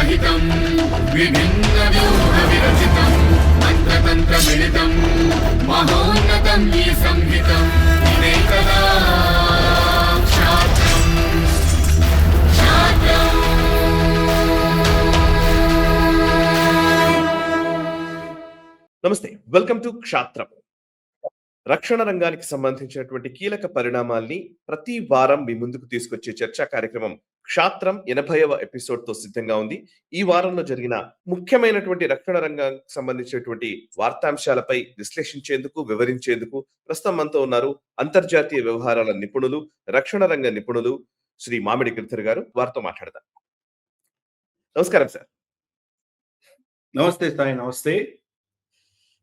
సహితం విభిన్న వ్యూహ విరచితం మంత్రతంత్ర మిళితం మహోన్నతం ఈ సంహితం ఇదే కదా క్షాత్రం క్షాత్రం. నమస్తే, వెల్కమ్ టు క్షాత్రం. రక్షణ రంగానికి సంబంధించినటువంటి కీలక పరిణామాల్ని ప్రతి వారం మీ ముందుకు తీసుకొచ్చే చర్చా కార్యక్రమం క్షాత్రం 80వ ఎపిసోడ్ తో సిద్ధంగా ఉంది. ఈ వారంలో జరిగిన ముఖ్యమైనటువంటి రక్షణ రంగానికి సంబంధించినటువంటి వార్తాంశాలపై విశ్లేషించేందుకు, వివరించేందుకు ప్రస్తుతం మనతో ఉన్నారు అంతర్జాతీయ వ్యవహారాల నిపుణులు, రక్షణ రంగ నిపుణులు శ్రీ మామిడి గిరిధర్ గారు. వారితో మాట్లాడదాం. నమస్కారం సార్. నమస్తే సాయి. నమస్తే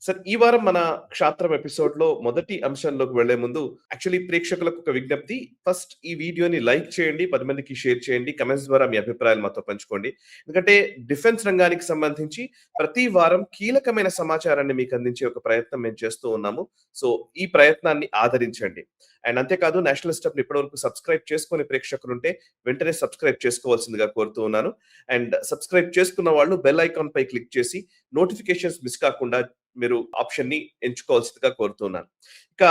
సార్, ఈ వారం మన క్షాత్రం ఎపిసోడ్ లో మొదటి అంశంలోకి వెళ్లే ముందు యాక్చువల్లీ ప్రేక్షకులకు ఒక విజ్ఞప్తి. ఫస్ట్ ఈ వీడియోని లైక్ చేయండి, 10 మందికి షేర్ చేయండి, కమెంట్స్ ద్వారా మీ అభిప్రాయాలు మాతో పంచుకోండి. ఎందుకంటే డిఫెన్స్ రంగానికి సంబంధించి ప్రతి వారం కీలకమైన సమాచారాన్ని మీకు అందించే ఒక ప్రయత్నం మేము చేస్తూ ఉన్నాము. సో ఈ ప్రయత్నాన్ని ఆదరించండి. అండ్ అంతేకాదు, నేషనల్ స్టెప్ ఇప్పటివరకు సబ్స్క్రైబ్ చేసుకునే ప్రేక్షకులు ఉంటే వెంటనే సబ్స్క్రైబ్ చేసుకోవాల్సిందిగా కోరుతూ ఉన్నాను. అండ్ సబ్స్క్రైబ్ చేసుకున్న వాళ్ళు బెల్ ఐకాన్ పై క్లిక్ చేసి నోటిఫికేషన్స్ మిస్ కాకుండా మీరు ఆప్షన్ ని ఎంచుకోవాల్సిందిగా కోరుతున్నాను. ఇక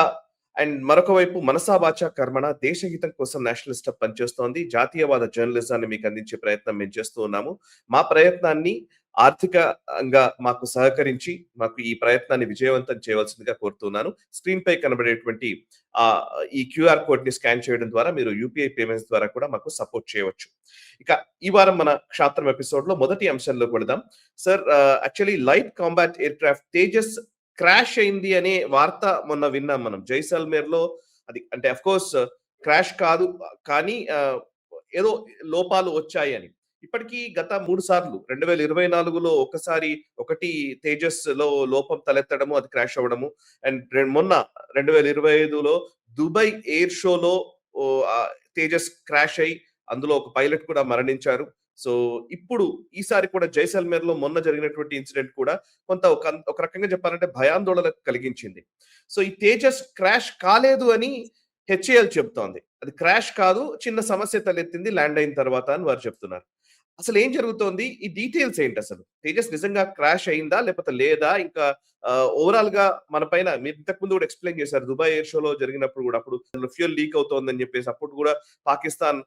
అండ్ మరొక వైపు మనసా వాచా కర్మణ దేశహితం కోసం నేషనల్ స్టెప్ పనిచేస్తోంది. జాతీయవాద జర్నలిజాన్ని మీకు అందించే ప్రయత్నం మేము చేస్తూ ఉన్నాము. మా ప్రయత్నాన్ని ఆర్థికంగా మాకు సహకరించి మాకు ఈ ప్రయత్నాన్ని విజయవంతం చేయవలసిందిగా కోరుతున్నాను. స్క్రీన్ పై కనబడేటువంటి ఈ క్యూఆర్ కోడ్ ని స్కాన్ చేయడం ద్వారా మీరు యూపీఐ పేమెంట్స్ ద్వారా కూడా మాకు సపోర్ట్ చేయవచ్చు. ఇక ఈ వారం మన క్షాత్రం ఎపిసోడ్ లో మొదటి అంశంలోకి వెళదాం. Sir, actually light combat aircraft Tejas crash అయింది అనే వార్త మొన్న విన్నాం మనం. జైసల్మేర్ లో అది అంటే అఫ్ కోర్స్ క్రాష్ కాదు, కానీ ఏదో లోపాలు వచ్చాయి అని. ఇప్పటికీ గత 3 సార్లు 2024లో ఒకటి తేజస్ లో లోపం తలెత్తడము, అది క్రాష్ అవ్వడము. అండ్ మొన్న 2025లో దుబాయ్ ఎయిర్ షోలో తేజస్ క్రాష్ అయి అందులో ఒక పైలట్ కూడా మరణించారు. సో ఇప్పుడు ఈసారి కూడా జైసల్మేర్ లో మొన్న జరిగినటువంటి ఇన్సిడెంట్ కూడా కొంత ఒక రకంగా చెప్పాలంటే భయాందోళన కలిగించింది. సో ఈ తేజస్ క్రాష్ కాలేదు అని హెచ్ఏఎల్ చెప్తోంది. అది క్రాష్ కాదు, చిన్న సమస్య తలెత్తింది ల్యాండ్ అయిన తర్వాత అని వారు చెప్తున్నారు. అసలు ఏం జరుగుతోంది? ఈ డీటెయిల్స్ ఏంటి? అసలు తేజస్ నిజంగా క్రాష్ అయిందా లేకపోతే లేదా? ఇంకా ఓవరాల్ గా మన పైన మీరు ఇంతకు ముందు కూడా ఎక్స్ప్లెయిన్ చేశారు. దుబాయ్ ఎయిర్ షోలో జరిగినప్పుడు కూడా అప్పుడు ఫ్యూయల్ లీక్ అవుతోందని చెప్పేసి అప్పుడు కూడా పాకిస్తాన్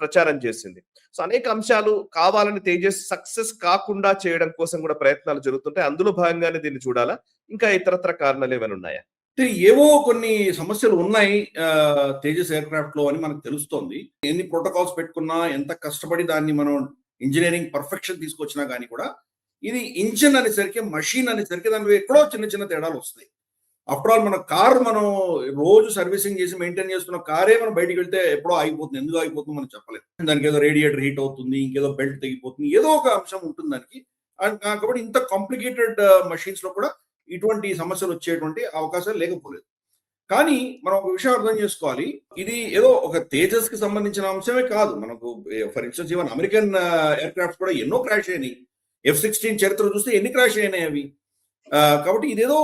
ప్రచారం చేసింది. సో అనేక అంశాలు కావాలని తేజస్ సక్సెస్ కాకుండా చేయడం కోసం కూడా ప్రయత్నాలు జరుగుతుంటాయి. అందులో భాగంగానే దీన్ని చూడాలా, ఇంకా ఇతరత్ర కారణాలు ఏమైనా ఉన్నాయా? ఏవో కొన్ని సమస్యలు ఉన్నాయి తేజస్ ఎయిర్ క్రాఫ్ట్ లో అని మనకు తెలుస్తోంది. ఎన్ని ప్రోటోకాల్స్ పెట్టుకున్నా, ఎంత కష్టపడి దాన్ని మనం ఇంజనీరింగ్ పర్ఫెక్షన్ తీసుకొచ్చినా కానీ కూడా ఇది ఇంజిన్ అనేసరికి, మషిన్ అనేసరికి దానిలో ఎక్కడో చిన్న చిన్న తేడాలు వస్తాయి. ఆఫ్టర్ ఆల్ మన కార్ మనం రోజు సర్వీసింగ్ చేసి మెయింటైన్ చేస్తున్న కారే మనం బయటికి వెళ్తే ఎప్పుడో ఆగిపోతుంది. ఎందుకు ఆగిపోతుందో మనం చెప్పలేదు. దానికి ఏదో రేడియేటర్ హీట్ అవుతుంది, ఇంకేదో బెల్ట్ తెగిపోతుంది, ఏదో ఒక అంశం ఉంటుంది దానికి. కాబట్టి ఇంత కాంప్లికేటెడ్ మషిన్స్ లో కూడా ఇటువంటి సమస్యలు వచ్చేటువంటి అవకాశాలు లేకపోలేదు. కానీ మనం ఒక విషయం అర్థం చేసుకోవాలి. ఇది ఏదో ఒక తేజస్ కి సంబంధించిన అంశమే కాదు. మనకు for instance even American air crafts కూడా ఎన్నో క్రాష్ అయినాయి. F-16 చరిత్ర చూస్తే ఎన్ని క్రాష్ అయినాయి అవి. కాబట్టి ఇదేదో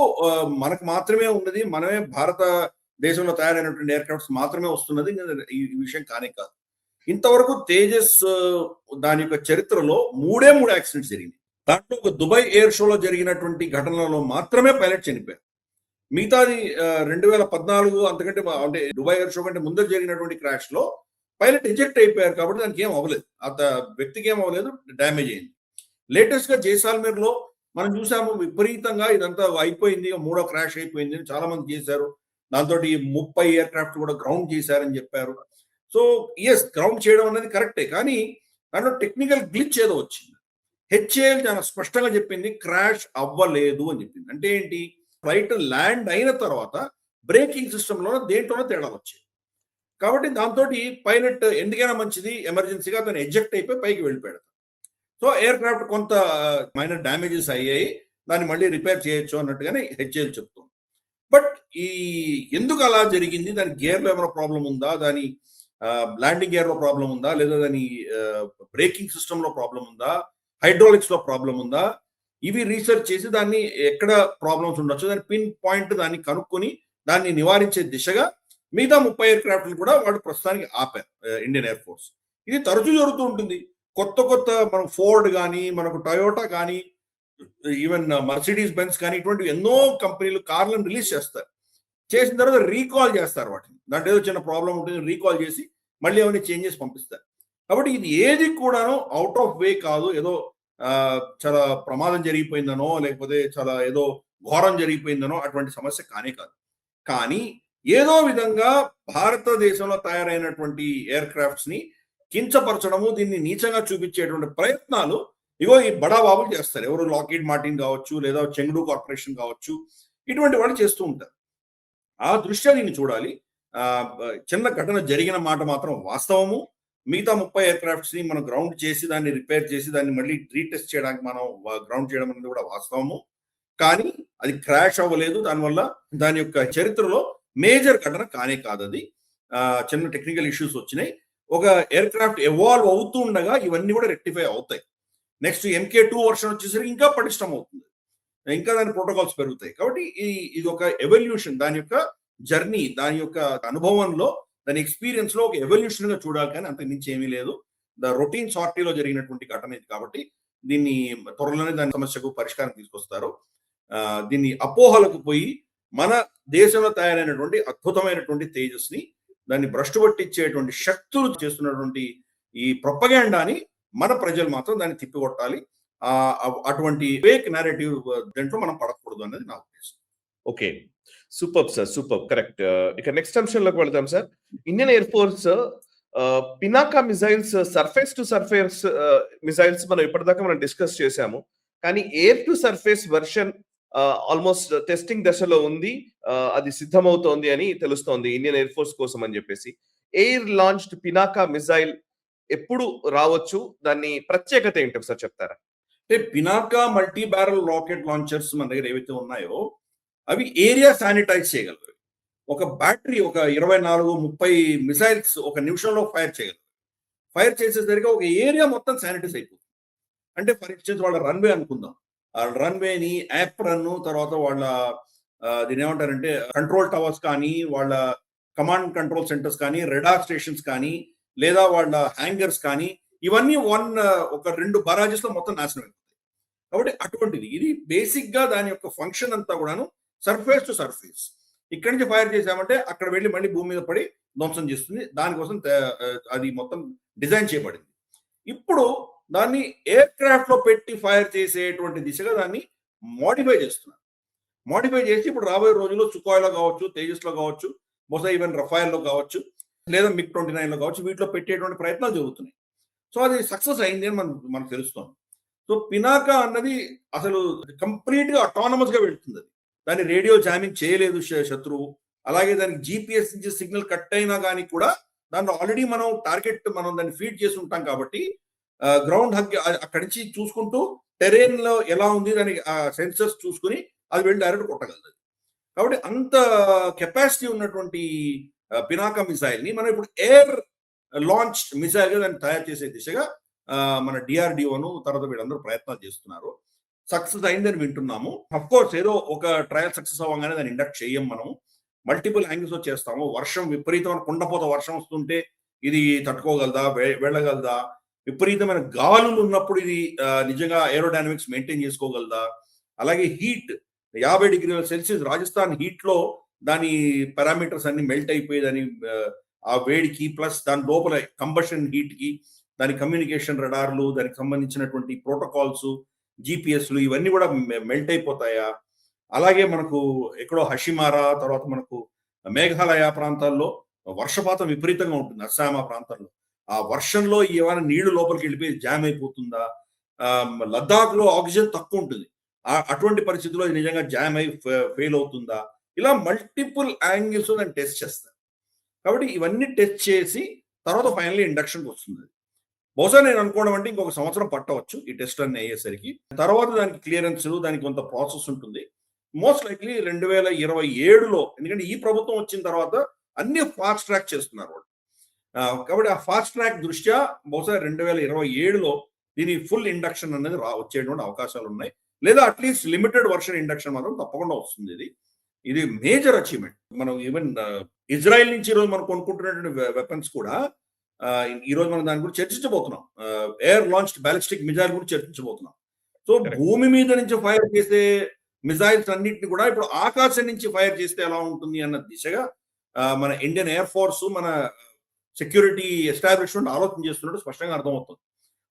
మనకు మాత్రమే ఉన్నది, మనమే భారత దేశంలో తయారైనటువంటి ఎయిర్ క్రాఫ్ట్స్ మాత్రమే వస్తున్నది ఈ విషయం కానే కాదు. ఇంతవరకు తేజస్ దాని యొక్క చరిత్రలో 3 యాక్సిడెంట్స్ జరిగింది. దాంట్లో ఒక దుబాయ్ ఎయిర్ షోలో జరిగినటువంటి ఘటనలో మాత్రమే పైలట్ చనిపోయారు. మిగతాది 2014 అంతకంటే అంటే దుబాయ్ ఎయిర్ షో కంటే ముందర జరిగినటువంటి క్రాష్ లో పైలట్ ఎజెక్ట్ అయిపోయారు. కాబట్టి దానికి ఏం అవ్వలేదు, వ్యక్తికి ఏం అవ్వలేదు, డ్యామేజ్ అయింది. లేటెస్ట్ గా జైసాల్మేర్ లో మనం చూసాము, విపరీతంగా ఇదంతా అయిపోయింది, 3వ క్రాష్ అయిపోయింది, చాలా మంది చేశారు. దాంతో 30 ఎయిర్ క్రాఫ్ట్ కూడా గ్రౌండ్ చేశారని చెప్పారు. సో ఎస్, గ్రౌండ్ చేయడం అనేది కరెక్టే, కానీ దాంట్లో టెక్నికల్ గ్లిచ్ ఏదో వచ్చింది. హెచ్ఏఎల్ చాలా స్పష్టంగా చెప్పింది క్రాష్ అవ్వలేదు అని చెప్పింది. అంటే ఏంటి? ఫ్లైట్ ల్యాండ్ అయిన తర్వాత బ్రేకింగ్ సిస్టమ్ లో దేంట్లోనో తేడాలు వచ్చాయి. కాబట్టి దాంతో పైలట్ ఎందుకైనా మంచిది, ఎమర్జెన్సీగా తను ఎజెక్ట్ అయిపోయి పైకి వెళ్ళిపోయాడు. సో ఎయిర్ క్రాఫ్ట్ కొంత మైనర్ డ్యామేజెస్ అయ్యాయి, దాన్ని మళ్ళీ రిపేర్ చేయొచ్చు అన్నట్టుగానే హెచ్ఏఎల్ చెప్తుంది. బట్ ఎందుకు అలా జరిగింది? దాని గేర్ లో ఏమైనా ప్రాబ్లం ఉందా, దాని ల్యాండింగ్ గేర్ లో ప్రాబ్లం ఉందా, లేదా దాని బ్రేకింగ్ సిస్టమ్ లో ప్రాబ్లం ఉందా, హైడ్రాలిక్స్ లో ప్రాబ్లం ఉందా, ఇవి రీసెర్చ్ చేసి దాన్ని ఎక్కడ ప్రాబ్లమ్స్ ఉండొచ్చు దాని పిన్ పాయింట్ దాన్ని కనుక్కొని దాన్ని నివారించే దిశగా మిగతా 30 ఎయిర్ క్రాఫ్ట్లు కూడా వాళ్ళు ప్రస్తుతానికి ఆపారు ఇండియన్ ఎయిర్ ఫోర్స్. ఇది తరచూ జరుగుతూ ఉంటుంది. కొత్త కొత్త మనకు ఫోర్డ్ కానీ, మనకు టయోటా కానీ, ఈవెన్ మర్సిడీస్ బెన్స్ కానీ, ఇటువంటి ఎన్నో కంపెనీలు కార్లను రిలీజ్ చేస్తారు. చేసిన తర్వాత రీకాల్ చేస్తారు వాటిని. దాంట్లో ఏదో చిన్న ప్రాబ్లం ఉంటుంది, రీకాల్ చేసి మళ్ళీ అవన్నీ చేంజెస్ పంపిస్తారు. కాబట్టి ఇది ఏది కూడాను అవుట్ ఆఫ్ వే కాదు. ఏదో చాలా ప్రమాదం జరిగిపోయిందనో, లేకపోతే చాలా ఏదో ఘోరం జరిగిపోయిందనో అటువంటి సమస్య కానే కాదు. కానీ ఏదో విధంగా భారతదేశంలో తయారైనటువంటి ఎయిర్ క్రాఫ్ట్స్ ని కించపరచడము, దీన్ని నీచంగా చూపించేటువంటి ప్రయత్నాలు ఇగో ఈ బడా బాబులు చేస్తారు. ఎవరు లాకీడ్ మార్టిన్ కావచ్చు, లేదా చెంగ్డు కార్పొరేషన్ కావచ్చు, ఇటువంటి వాళ్ళు చేస్తూ ఉంటారు. ఆ దృష్ట్యా దీన్ని చూడాలి. చిన్న ఘటన జరిగిన మాట మాత్రం వాస్తవము. మిగతా 30 ఎయిర్ క్రాఫ్ట్స్ ని మనం గ్రౌండ్ చేసి దాన్ని రిపేర్ చేసి దాన్ని మళ్ళీ రీటెస్ట్ చేయడానికి మనం గ్రౌండ్ చేయడం అనేది కూడా వాస్తవము. కానీ అది క్రాష్ అవ్వలేదు. దానివల్ల దాని యొక్క చరిత్రలో మేజర్ ఘటన కానే కాదు అది. చిన్న టెక్నికల్ ఇష్యూస్ వచ్చినాయి. ఒక ఎయిర్ క్రాఫ్ట్ ఎవాల్వ్ అవుతూ ఉండగా ఇవన్నీ కూడా రెక్టిఫై అవుతాయి. నెక్స్ట్ MK2 వర్షన్ వచ్చేసరికి ఇంకా పటిష్టం అవుతుంది, ఇంకా దాని ప్రోటోకాల్స్ పెరుగుతాయి. కాబట్టి ఇది ఒక ఎవల్యూషన్, దాని యొక్క జర్నీ, దాని యొక్క అనుభవంలో, దాని ఎక్స్పీరియన్స్ లో ఒక ఎవల్యూషన్ గా చూడాలి. కానీ అంతకు మించి ఏమీ లేదు. రొటీన్ సార్టీలో జరిగినటువంటి ఘటన ఇది. కాబట్టి దీన్ని త్వరలోనే దాని సమస్యకు పరిష్కారం తీసుకొస్తారు. దీన్ని అపోహలకు పోయి మన దేశంలో తయారైనటువంటి అద్భుతమైనటువంటి తేజస్ని దాన్ని భ్రష్టు పట్టించేటువంటి శక్తులు చేస్తున్నటువంటి ఈ ప్రొపగాండాని మన ప్రజలు మాత్రం దాన్ని తిప్పికొట్టాలి. అటువంటి ఫేక్ నారేటివ్ దాంట్లో మనం పడకూడదు అనేది నా ఉద్దేశం. Okay, super sir, super, correct. ఇక నెక్స్ట్ అంశంలోకి వెళ్దాం sir. Indian air force Pinaka missiles, surface to surface missiles మనం ఇప్పటిదాకా మనం డిస్కస్ చేశాము. కానీ air to surface version almost testing దశలో ఉంది. అది సిద్ధమవుతోంది అని తెలుస్తోంది ఇండియన్ ఎయిర్ ఫోర్స్ కోసం అని చెప్పేసి. ఎయిర్ లాంచ్డ్ పినాకా మిసైల్ ఎప్పుడు రావచ్చు, దాని ప్రత్యేకత ఏంటి ఒకసారి చెప్తారా? అంటే Pinaka multi barrel rocket launchers మన దగ్గర ఏవైతే ఉన్నాయో అవి ఏరియా శానిటైజ్ చేయగలరు. ఒక బ్యాటరీ ఒక 24-30 మిసైల్స్ ఒక నిమిషంలో ఫైర్ చేయగలరు. ఫైర్ చేసేసరికి ఒక ఏరియా మొత్తం శానిటైజ్ అయిపోతుంది. అంటే ఫర్ ఇన్స్టెన్స్ వాళ్ళ రన్వే అనుకుందాం. ఆ రన్వేని యాప్రన్, తర్వాత వాళ్ళ దీని ఏమంటారంటే కంట్రోల్ టవర్స్ కానీ, వాళ్ళ కమాండ్ కంట్రోల్ సెంటర్స్ కానీ, రెడార్ స్టేషన్స్ కానీ, లేదా వాళ్ళ హ్యాంగర్స్ కానీ, ఇవన్నీ ఒక 2 బరాజెస్ లో మొత్తం నాశనం అయిపోతాయి. కాబట్టి అటువంటిది ఇది బేసిక్ గా దాని యొక్క ఫంక్షన్ అంతా కూడాను సర్ఫేస్ టు సర్ఫేస్. ఇక్కడి నుంచి ఫైర్ చేసామంటే అక్కడ వెళ్ళి మళ్ళీ భూమి మీద పడి ధ్వంసం చేస్తుంది. దానికోసం అది మొత్తం డిజైన్ చేయబడింది. ఇప్పుడు దాన్ని ఎయిర్ క్రాఫ్ట్ లో పెట్టి ఫైర్ చేసేటువంటి దిశగా దాన్ని మోడిఫై చేస్తున్నారు. మోడిఫై చేసి ఇప్పుడు రాబోయే రోజుల్లో సుకోయ్లో కావచ్చు, తేజస్ లో కావచ్చు, బహుశా ఈవెన్ రఫాయల్లో కావచ్చు, లేదా MiG-29 లో కావచ్చు, వీటిలో పెట్టేటువంటి ప్రయత్నాలు జరుగుతున్నాయి. సో అది సక్సెస్ అయింది అని మనకు తెలుస్తోంది. సో పినాకా అన్నది అసలు కంప్లీట్ గా అటానమస్ గా వెళ్తుంది. అది దాన్ని రేడియో జామింగ్ చేయలేదు శత్రువు. అలాగే దానికి GPS నుంచి సిగ్నల్ కట్ అయినా కానీ కూడా దాంట్లో ఆల్రెడీ మనం టార్గెట్ దాన్ని ఫీడ్ చేసి ఉంటాం. కాబట్టి గ్రౌండ్ హగ్ అక్కడి నుంచి చూసుకుంటూ టెరెన్ లో ఎలా ఉంది దాని సెన్సర్స్ చూసుకుని అది వెళ్ళి డైరెక్ట్ కొట్టగలదు. కాబట్టి అంత కెపాసిటీ ఉన్నటువంటి పినాకా మిసైల్ ని మనం ఇప్పుడు ఎయిర్ లాంచ్ మిసైల్ గా దాన్ని తయారు చేసే దిశగా మన DRDOను తర్వాత వీళ్ళందరూ ప్రయత్నాలు చేస్తున్నారు. సక్సెస్ అయిందని వింటున్నాము. అఫ్ కోర్స్ ఏదో ఒక ట్రయల్ సక్సెస్ అవ్వగానే దాన్ని ఇండక్ట్ చేయం. మనం మల్టిపుల్ యాంగిల్స్ లో చేస్తాము. వర్షం విపరీతమైన కుండపోత వర్షం వస్తుంటే ఇది తట్టుకోగలదా, వెళ్ళగలదా? విపరీతమైన గాలులు ఉన్నప్పుడు ఇది నిజంగా ఏరోడైనమిక్స్ మెయింటైన్ చేసుకోగలదా? అలాగే హీట్ 50 డిగ్రీల సెల్సియస్ రాజస్థాన్ హీట్ లో దాని పారామీటర్స్ అన్ని మెల్ట్ అయిపోయి దాని ఆ వేడికి ప్లస్ దాని లోపల కంబషన్ హీట్ కి దాని కమ్యూనికేషన్ రడార్లు, దానికి సంబంధించినటువంటి ప్రోటోకాల్స్, GPSలు ఇవన్నీ కూడా మెల్ట్ అయిపోతాయా? అలాగే మనకు ఎక్కడో హషిమారా, తర్వాత మనకు మేఘాలయ ప్రాంతాల్లో వర్షపాతం విపరీతంగా ఉంటుంది. అస్సాం ప్రాంతాల్లో ఆ వర్షంలో ఏమైనా నీళ్లు లోపలికి వెళ్ళిపోయి జామ్ అయిపోతుందా? లద్దాఖ్ లో ఆక్సిజన్ తక్కువ ఉంటుంది. అటువంటి పరిస్థితుల్లో నిజంగా జామ్ అయి ఫెయిల్ అవుతుందా? ఇలా మల్టిపుల్ యాంగిల్స్ దాన్ని టెస్ట్ చేస్తారు. కాబట్టి ఇవన్నీ టెస్ట్ చేసి తర్వాత ఫైనల్లీ ఇండక్షన్ వస్తుంది. బహుశా నేను అనుకోవడం అంటే ఇంకొక సంవత్సరం పట్టవచ్చు ఈ టెస్ట్ అన్ని అయ్యేసరికి. తర్వాత దానికి క్లియరెన్స్, దానికి కొంత ప్రాసెస్ ఉంటుంది. మోస్ట్ లైక్లీ 2027లో, ఎందుకంటే ఈ ప్రభుత్వం వచ్చిన తర్వాత అన్ని ఫాస్ట్ ట్రాక్ చేస్తున్నారు వాళ్ళు. కాబట్టి ఆ ఫాస్ట్ ట్రాక్ దృష్ట్యా బహుశా 2027లో దీని ఫుల్ ఇండక్షన్ అనేది వచ్చేటువంటి అవకాశాలు ఉన్నాయి. లేదా అట్లీస్ట్ లిమిటెడ్ వర్షన్ ఇండక్షన్ మాత్రం తప్పకుండా వస్తుంది. ఇది మేజర్ అచీవ్మెంట్. మనం ఈవెన్ ఇజ్రాయెల్ నుంచి ఈరోజు మనం కొనుక్కుంటున్నటువంటి వెపన్స్ కూడా ఈ రోజు మనం దాని గురించి చర్చించబోతున్నాం. ఎయిర్ లాంచ్డ్ బ్యాలిస్టిక్ మిజైల్ గురించి చర్చించబోతున్నాం. So Correct. భూమి మీద నుంచి ఫైర్ చేసే మిజైల్స్ అన్నింటిని కూడా ఇప్పుడు ఆకాశం నుంచి ఫైర్ చేస్తే ఎలా ఉంటుంది అన్న దిశగా మన ఇండియన్ ఎయిర్ ఫోర్స్, మన సెక్యూరిటీ ఎస్టాబ్లిష్మెంట్ ఆలోచన చేస్తున్నట్టు స్పష్టంగా అర్థమవుతుంది.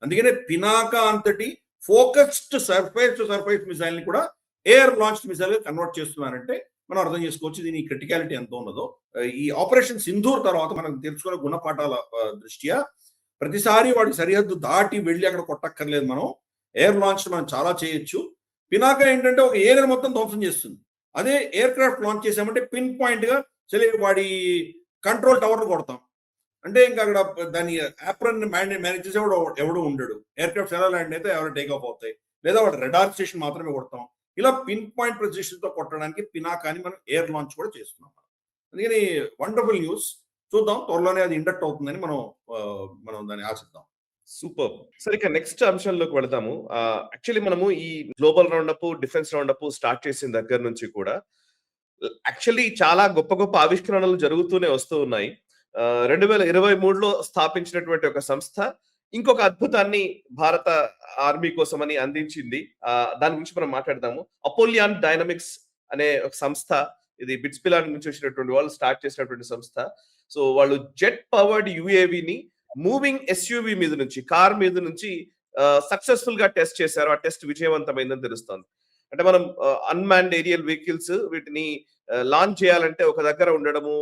అందుకనే పినాక అంతటి focused surface to surface missile ని కూడా ఎయిర్ లాంచ్డ్ మిసైల్ గా కన్వర్ట్ చేస్తున్నారంటే మనం అర్థం చేసుకోవచ్చు దీని క్రిటికాలిటీ ఎంత ఉన్నదో. ఈ ఆపరేషన్ సింధూర్ తర్వాత మనం తెలుసుకున్న గుణపాఠాల దృష్ట్యా ప్రతిసారి వాడి సరిహద్దు దాటి వెళ్ళి అక్కడ కొట్టక్కర్లేదు. మనం ఎయిర్ లాంచ్ మనం చాలా చేయొచ్చు. పినాక ఏంటంటే ఒక ఏరియా మొత్తం ధ్వంసం చేస్తుంది. అదే ఎయిర్ క్రాఫ్ట్ లాంచ్ చేసామంటే పిన్ పాయింట్ గా వాడి కంట్రోల్ టవర్ కొడతాం. అంటే ఇంకా అక్కడ దాని యాప్రన్ మేనేజ్ చేసే ఎవడు ఉండడు. ఎయిర్ క్రాఫ్ట్స్ ఎలా ల్యాండ్ అయితే ఎవరు టేక్ ఆఫ్ అవుతాయి, లేదా వాడు రెడార్ స్టేషన్ మాత్రమే కొడతాం. ఇలా పిన్ పాయింట్ ప్రెసిషన్ తో కొట్టడానికి పినాకాని మనం ఎయిర్ లాంచ్ కూడా చేస్తున్నాం. అందుకని వండర్ఫుల్ న్యూస్. చూద్దాం, త్వరలోనే అది ఇండక్ట్ అవుతుందని మనం దాన్ని ఆశిద్దాం. సూపర్. సరే, ఇక నెక్స్ట్ అంశంలోకి వెళదాము. యాక్చువల్లీ మనము ఈ global roundup, defence roundup start చేసిన దగ్గర నుంచి కూడా యాక్చువల్లీ చాలా గొప్ప గొప్ప ఆవిష్కరణలు జరుగుతూనే వస్తూ ఉన్నాయి. 2023లో స్థాపించినటువంటి ఒక సంస్థ ఇంకొక అద్భుతాన్ని భారత ఆర్మీ కోసమని అందించింది. దాని గురించి మనం మాట్లాడదాము. అపోలియాన్ డైనమిక్స్ అనే ఒక సంస్థ, ఇది బిట్స్ పిలాన్ నుంచి వచ్చినటువంటి వాళ్ళు స్టార్ట్ చేసినటువంటి సంస్థ. సో వాళ్ళు జెట్ పవర్డ్ యుఏవిని మూవింగ్ ఎస్యూవి మీద నుంచి, కార్ మీద నుంచి సక్సెస్ఫుల్ గా టెస్ట్ చేశారు. ఆ టెస్ట్ విజయవంతమైందని తెలుస్తోంది. అంటే మనం అన్మాన్డ్ ఏరియల్ వెహికల్స్ వీటిని లాంచ్ చేయాలంటే ఒక దగ్గర ఉండడము,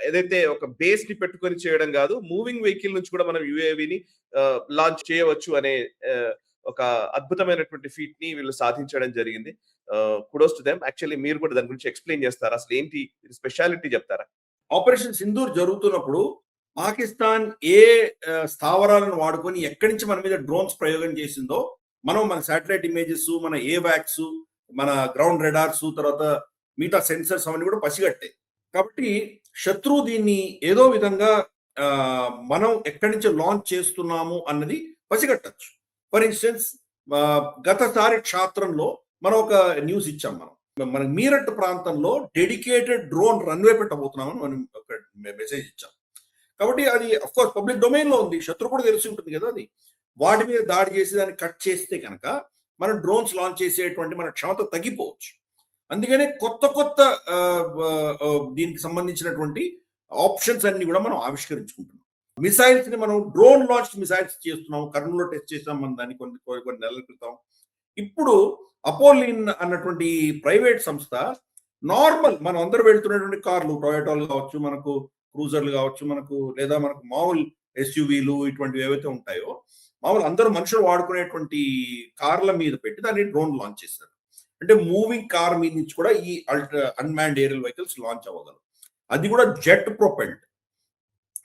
ఏదైతే ఒక బేస్ ని పెట్టుకొని చేయడం కాదు, మూవింగ్ వెహికల్ నుంచి కూడా మనం యుఏవిని లాంచ్ చేయవచ్చు అనే ఒక అద్భుతమైనటువంటి ఫీట్ ని వీళ్ళు సాధించడం జరిగింది. Kudos to them. యాక్చువల్లీ మీరు కూడా దాని గురించి ఎక్స్ప్లెయిన్ చేస్తారా? అసలు ఏంటి స్పెషాలిటీ చెప్తారా? ఆపరేషన్ సింధూర్ జరుగుతున్నప్పుడు పాకిస్తాన్ ఏ స్థావరాలను వాడుకొని ఎక్కడి నుంచి మన మీద డ్రోన్స్ ప్రయోగం చేసిందో మనం మన శాటిలైట్ ఇమేజెస్, మన ఏవాక్స్, మన గ్రౌండ్ రెడార్స్, తర్వాత మిగతా సెన్సర్స్ అవన్నీ కూడా పసిగట్టాయి. కాబట్టి శత్రువు దీన్ని ఏదో విధంగా మనం ఎక్కడి నుంచి లాంచ్ చేస్తున్నాము అన్నది పసిగట్టచ్చు. ఫర్ ఇన్స్టెన్స్, గతసారి క్షాత్రంలో మనం ఒక న్యూస్ ఇచ్చాం. మన మీరట్ ప్రాంతంలో డెడికేటెడ్ డ్రోన్ రన్వే పెట్టబోతున్నామని మనం ఒక మెసేజ్ ఇచ్చాం. కాబట్టి అది అఫ్కోర్స్ పబ్లిక్ డొమైన్ లో ఉంది, శత్రు కూడా తెలిసి ఉంటుంది కదా. అది వాటి మీద దాడి చేసి దాన్ని కట్ చేస్తే కనుక మనం డ్రోన్స్ లాంచ్ చేసేటువంటి మన క్షమత తగ్గిపోవచ్చు. అందుకనే కొత్త దీనికి సంబంధించినటువంటి ఆప్షన్స్ అన్ని కూడా మనం ఆవిష్కరించుకుంటున్నాం. మిసైల్స్ ని మనం డ్రోన్ లాంచ్ మిసైల్స్ చేస్తున్నాం. కర్నూలులో టెస్ట్ చేసాం మనం దాన్ని కొన్ని నెలల క్రితం. ఇప్పుడు అపోలిన్ అన్నటువంటి ప్రైవేట్ సంస్థ నార్మల్ మనం అందరూ వెళ్తున్నటువంటి కార్లు, టొయోటాలు కావచ్చు, మనకు క్రూజర్లు కావచ్చు, లేదా మనకు మామూలు ఎస్యూవీలు ఇటువంటివి ఏవైతే ఉంటాయో, మామూలు అందరూ మనుషులు వాడుకునేటువంటి కార్ల మీద పెట్టి దాన్ని డ్రోన్ లాంచ్ చేశారు. అంటే మూవింగ్ కార్ మీద నుంచి కూడా ఈ అన్మాన్డ్ ఏరియల్ వెహికల్స్ లాంచ్ అవ్వగలరు. అది కూడా జెట్ ప్రొపెల్డ్.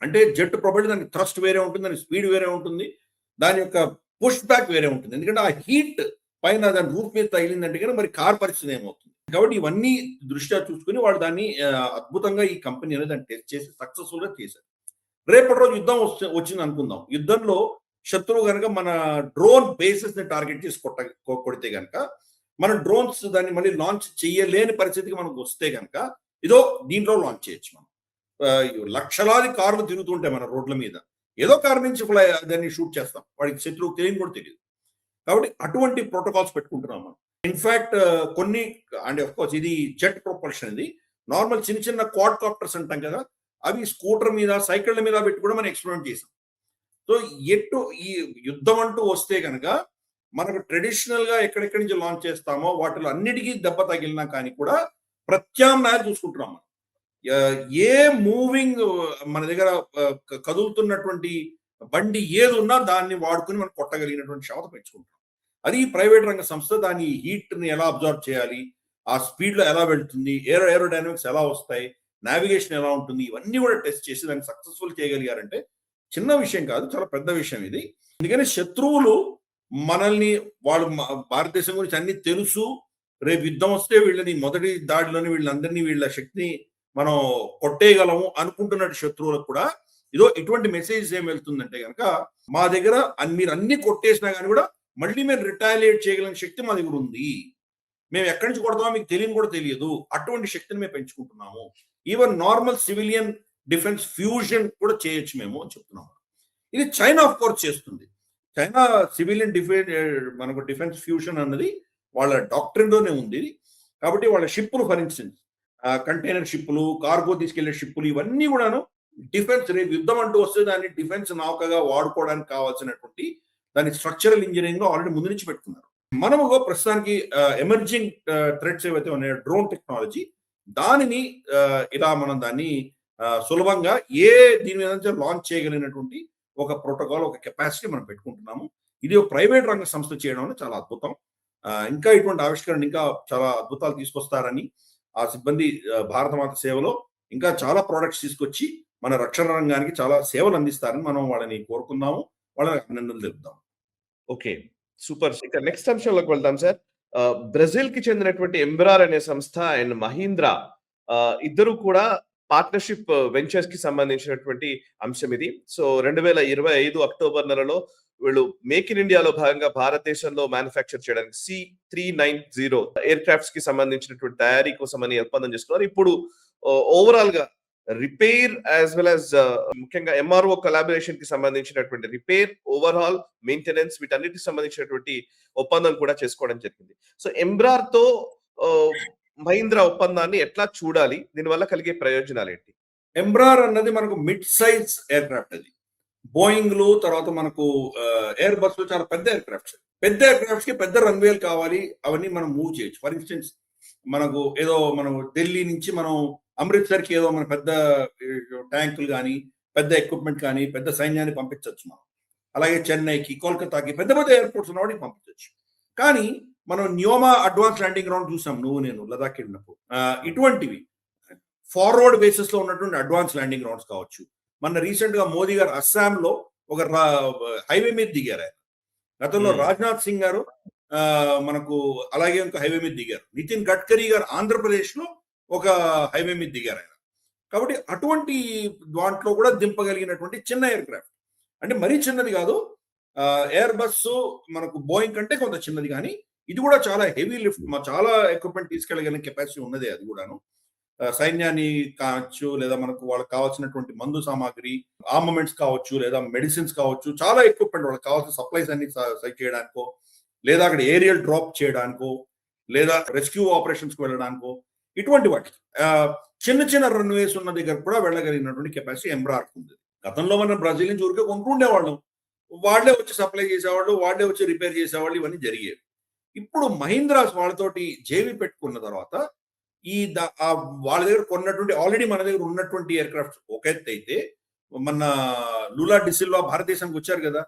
అంటే జెట్ ప్రొపెల్డ్, దానికి థ్రస్ట్ వేరే ఉంటుంది, దాని స్పీడ్ వేరే ఉంటుంది, దాని యొక్క పుష్ బ్యాక్ వేరే ఉంటుంది. ఎందుకంటే ఆ హీట్ పైన దాని రూఫ్ మీద తగిలిందంటే కానీ మరి కార్ పరిస్థితి ఏమవుతుంది. కాబట్టి ఇవన్నీ దృష్ట్యా చూసుకుని వాడు దాన్ని అద్భుతంగా ఈ కంపెనీ అనేది దాన్ని టెస్ట్ చేసి సక్సెస్ఫుల్ గా చేశారు. రేపటి రోజు యుద్ధం వచ్చింది అనుకుందాం. యుద్ధంలో శత్రువు కనుక మన డ్రోన్ బేసెస్ ని టార్గెట్ చేసి కొడితే కనుక మన డ్రోన్స్ దాన్ని మళ్ళీ లాంచ్ చేయలేని పరిస్థితికి మనకు వస్తే కనుక ఇదో దీంట్లో లాంచ్ చేయొచ్చు. మనం లక్షలాది కార్లు తిరుగుతుంటాయి మన రోడ్ల మీద, ఏదో కార్ నుంచి దాన్ని షూట్ చేస్తాం, వాడికి శత్రువు తెలియని కూడా తెలియదు. కాబట్టి అటువంటి ప్రోటోకాల్స్ పెట్టుకుంటున్నాం మనం. ఇన్ఫాక్ట్ కొన్ని, అండ్ ఆఫ్ కోర్స్ ఇది జెట్ ప్రొపల్షన్, ఇది నార్మల్ చిన్న క్వాడ్ కాప్టర్స్ అంటాం కదా, అవి స్కూటర్ మీద, సైకిళ్ళ మీద పెట్టి కూడా మనం ఎక్స్పెరిమెంట్ చేసాం. సో ఈ యుద్ధం అంటూ వస్తే కనుక మనకు ట్రెడిషనల్ గా ఎక్కడెక్కడి నుంచి లాంచ్ చేస్తామో వాటిలో అన్నిటికీ దెబ్బ తగిలినా కానీ కూడా ప్రత్యామ్నాయాలు చూసుకుంటున్నాం. ఏ మూవింగ్ మన దగ్గర కదులుతున్నటువంటి బండి ఏది ఉన్నా దాన్ని వాడుకుని మనం కొట్టగలిగినటువంటి క్షమత పెంచుకుంటాం. అది ప్రైవేట్ రంగ సంస్థ దాని హీట్ ని ఎలా అబ్జర్వ్ చేయాలి, ఆ స్పీడ్ లో ఎలా వెళ్తుంది, ఏరోడైనమిక్స్ ఎలా వస్తాయి, నావిగేషన్ ఎలా ఉంటుంది, ఇవన్నీ కూడా టెస్ట్ చేసి దాన్ని సక్సెస్ఫుల్ చేయగలిగారంటే చిన్న విషయం కాదు, చాలా పెద్ద విషయం ఇది. అందుకని శత్రువులు మనల్ని, వాళ్ళు భారతదేశం గురించి అన్ని తెలుసు, రేపు యుద్ధం వస్తే వీళ్ళని మొదటి దాడిలోని వీళ్ళందరినీ, వీళ్ళ శక్తిని మనం కొట్టేయగలము అనుకుంటున్న శత్రువులకు కూడా ఇదో ఇటువంటి మెసేజ్ ఏం వెళ్తుందంటే కనుక మా దగ్గర మీరు అన్ని కొట్టేసినా కానీ కూడా మళ్ళీ మేము రిటాలియేట్ చేయగలిగిన శక్తి మా దగ్గర ఉంది. మేము ఎక్కడి నుంచి కొడతామో మీకు తెలియని కూడా తెలియదు. అటువంటి శక్తిని మేము పెంచుకుంటున్నాము. Even normal civilian defence fusion కూడా చేయొచ్చు మేము అని చెప్తున్నాం. ఇది చైనా ఆఫ్ కోర్స్ చేస్తుంది. చైనా సివిలియన్ మనకు డిఫెన్స్ ఫ్యూజన్ అన్నది వాళ్ళ డాక్ట్రిన్లోనే ఉంది. కాబట్టి వాళ్ళ షిప్పులు ఫర్ ఇన్స్టెన్స్ కంటైనర్ షిప్పులు, కార్గో తీసుకెళ్లే షిప్పులు ఇవన్నీ కూడాను డిఫెన్స్, రేపు యుద్ధం అంటూ వస్తే దాన్ని డిఫెన్స్ నౌకగా వాడుకోవడానికి కావాల్సినటువంటి దాని స్ట్రక్చరల్ ఇంజనీరింగ్ లో ఆల్రెడీ ముందు నుంచి పెట్టుకున్నారు. మనము ప్రస్తుతానికి ఎమర్జింగ్ థ్రెట్స్ ఏవైతే ఉన్నాయో డ్రోన్ టెక్నాలజీ, దానిని ఇలా మనం దాన్ని సులభంగా దీని మీద నుంచి లాంచ్ చేయగలిగినటువంటి ఒక ప్రోటోకాల్, ఒక కెపాసిటీ మనం పెట్టుకుంటున్నాము. ఇది ఒక ప్రైవేట్ రంగ సంస్థ చేయడం అనేది చాలా అద్భుతం. ఇంకా ఇటువంటి ఆవిష్కరణ ఇంకా చాలా అద్భుతాలు తీసుకొస్తారని ఆ సిబ్బంది భారత మాత సేవలో ఇంకా చాలా ప్రోడక్ట్స్ తీసుకొచ్చి మన రక్షణ రంగానికి చాలా సేవలు అందిస్తారని మనం వాళ్ళని కోరుకుందాము, వాళ్ళని అభినందనలు తెలుపుదాం. Okay, super. ఇక నెక్స్ట్ అంశంలోకి వెళ్దాం సార్. బ్రెజిల్ కి చెందినటువంటి ఎంబ్రార్ అనే సంస్థ అండ్ మహీంద్రా ఇద్దరు కూడా పార్ట్నర్షిప్ వెంచర్స్ కి సంబంధించినటువంటి అంశం ఇది. సో 2025 అక్టోబర్ నెలలో వీళ్ళు మేక్ ఇన్ ఇండియాలో భాగంగా భారతదేశంలో మ్యానుఫ్యాక్చర్ చేయడానికి C390 ఎయిర్ క్రాఫ్ట్స్ కి సంబంధించినటువంటి తయారీ కోసం అని ఒప్పందం చేసుకున్నారు. ఇప్పుడు ఓవరాల్ గా రిపేర్ యాజ్ వెల్ యాజ్ ముఖ్యంగా ఎంఆర్ఓ కొలాబరేషన్ కి సంబంధించినటువంటి రిపేర్, ఓవర్హాల్, మెయింటెనెన్స్ వీటన్నిటికి సంబంధించినటువంటి ఒప్పందం కూడా చేసుకోవడం జరిగింది. సో ఎంబ్రార్ తో మహీంద్రా ఒప్పందాన్ని ఎట్లా చూడాలి, దీనివల్ల కలిగే ప్రయోజనాలు ఏంటి? ఎంబ్రార్ అన్నది మనకు మిడ్ సైజ్ ఎయిర్ క్రాఫ్ట్. అది బోయింగ్లు, తర్వాత మనకు ఎయిర్ బస్ లో చాలా పెద్ద ఎయిర్ క్రాఫ్ట్స్. పెద్ద ఎయిర్ క్రాఫ్ట్స్ కి పెద్ద రన్వేలు కావాలి, అవన్నీ మనం మూవ్ చేయొచ్చు. ఫర్ ఇన్స్టెన్స్ మనకు ఏదో మనం ఢిల్లీ నుంచి మనం అమృత్సర్ కి ఏదో మన పెద్ద ట్యాంకులు కానీ, పెద్ద ఎక్విప్మెంట్ కానీ, పెద్ద సైన్యాన్ని పంపించవచ్చు మనం. అలాగే చెన్నైకి, కోల్కతాకి పెద్ద పెద్ద ఎయిర్పోర్ట్స్ ఉన్న వాటికి పంపించవచ్చు. కానీ మనం న్యోమా అడ్వాన్స్ ల్యాండింగ్ గ్రౌండ్ చూసాం, నేను లదాఖ్ వెళ్ళినప్పుడు. ఇటువంటివి ఫార్వర్డ్ బేసిస్ లో ఉన్నటువంటి అడ్వాన్స్ ల్యాండింగ్ గ్రౌండ్స్ కావచ్చు. మన రీసెంట్ గా మోదీ గారు అస్సాంలో ఒక హైవే మీద దిగారు. ఆయన గతంలో రాజ్నాథ్ సింగ్ గారు మనకు అలాగే ఇంకో హైవే మీద దిగారు. నితిన్ గడ్కరీ గారు ఆంధ్రప్రదేశ్ లో ఒక హైవే మీద దిగారు ఆయన. కాబట్టి అటువంటి దాంట్లో కూడా దింపగలిగినటువంటి చిన్న ఎయిర్ క్రాఫ్ట్, అంటే మరీ చిన్నది కాదు. ఎయిర్ బస్ మనకు బోయింగ్ కంటే కొంత చిన్నది, కానీ ఇది కూడా చాలా హెవీ లిఫ్ట్, చాలా ఎక్విప్మెంట్ తీసుకెళ్ళగలిగిన కెపాసిటీ ఉన్నదే. అది కూడాను సైన్యాన్ని కావచ్చు, లేదా మనకు వాళ్ళకి కావాల్సినటువంటి మందు సామాగ్రి, ఆర్మమెంట్స్ కావచ్చు, లేదా మెడిసిన్స్ కావచ్చు, చాలా ఎక్విప్మెంట్ వాళ్ళకి కావాల్సిన సప్లైస్ అన్ని సైట్ చేయడానికో, లేదా అక్కడ ఏరియల్ డ్రాప్ చేయడానికో, లేదా రెస్క్యూ ఆపరేషన్స్ కు వెళ్ళడానికో, ఇటువంటి వాటి చిన్న చిన్న రన్వేస్ ఉన్న దగ్గర కూడా వెళ్ళగలిగినటువంటి కెపాసిటీ ఎంబ్రార్ ఉంది. గతంలో మనం బ్రెజిల్ నుంచి ఊరికే కొంటుండేవాళ్ళం, వాళ్లే వచ్చి సప్లై చేసేవాళ్ళు, వాళ్లే వచ్చి రిపేర్ చేసేవాళ్ళు, ఇవన్నీ జరిగేవి. ఇప్పుడు మహీంద్రాస్ వాళ్ళతోటి జేవీ పెట్టుకున్న తర్వాత వాళ్ళ దగ్గర కొన్నటువంటి ఆల్రెడీ మన దగ్గర ఉన్నటువంటి ఎయిర్ క్రాఫ్ట్ ఒక ఎత్తు అయితే, మన లూలా డిసిల్వా భారతదేశానికి వచ్చారు కదా,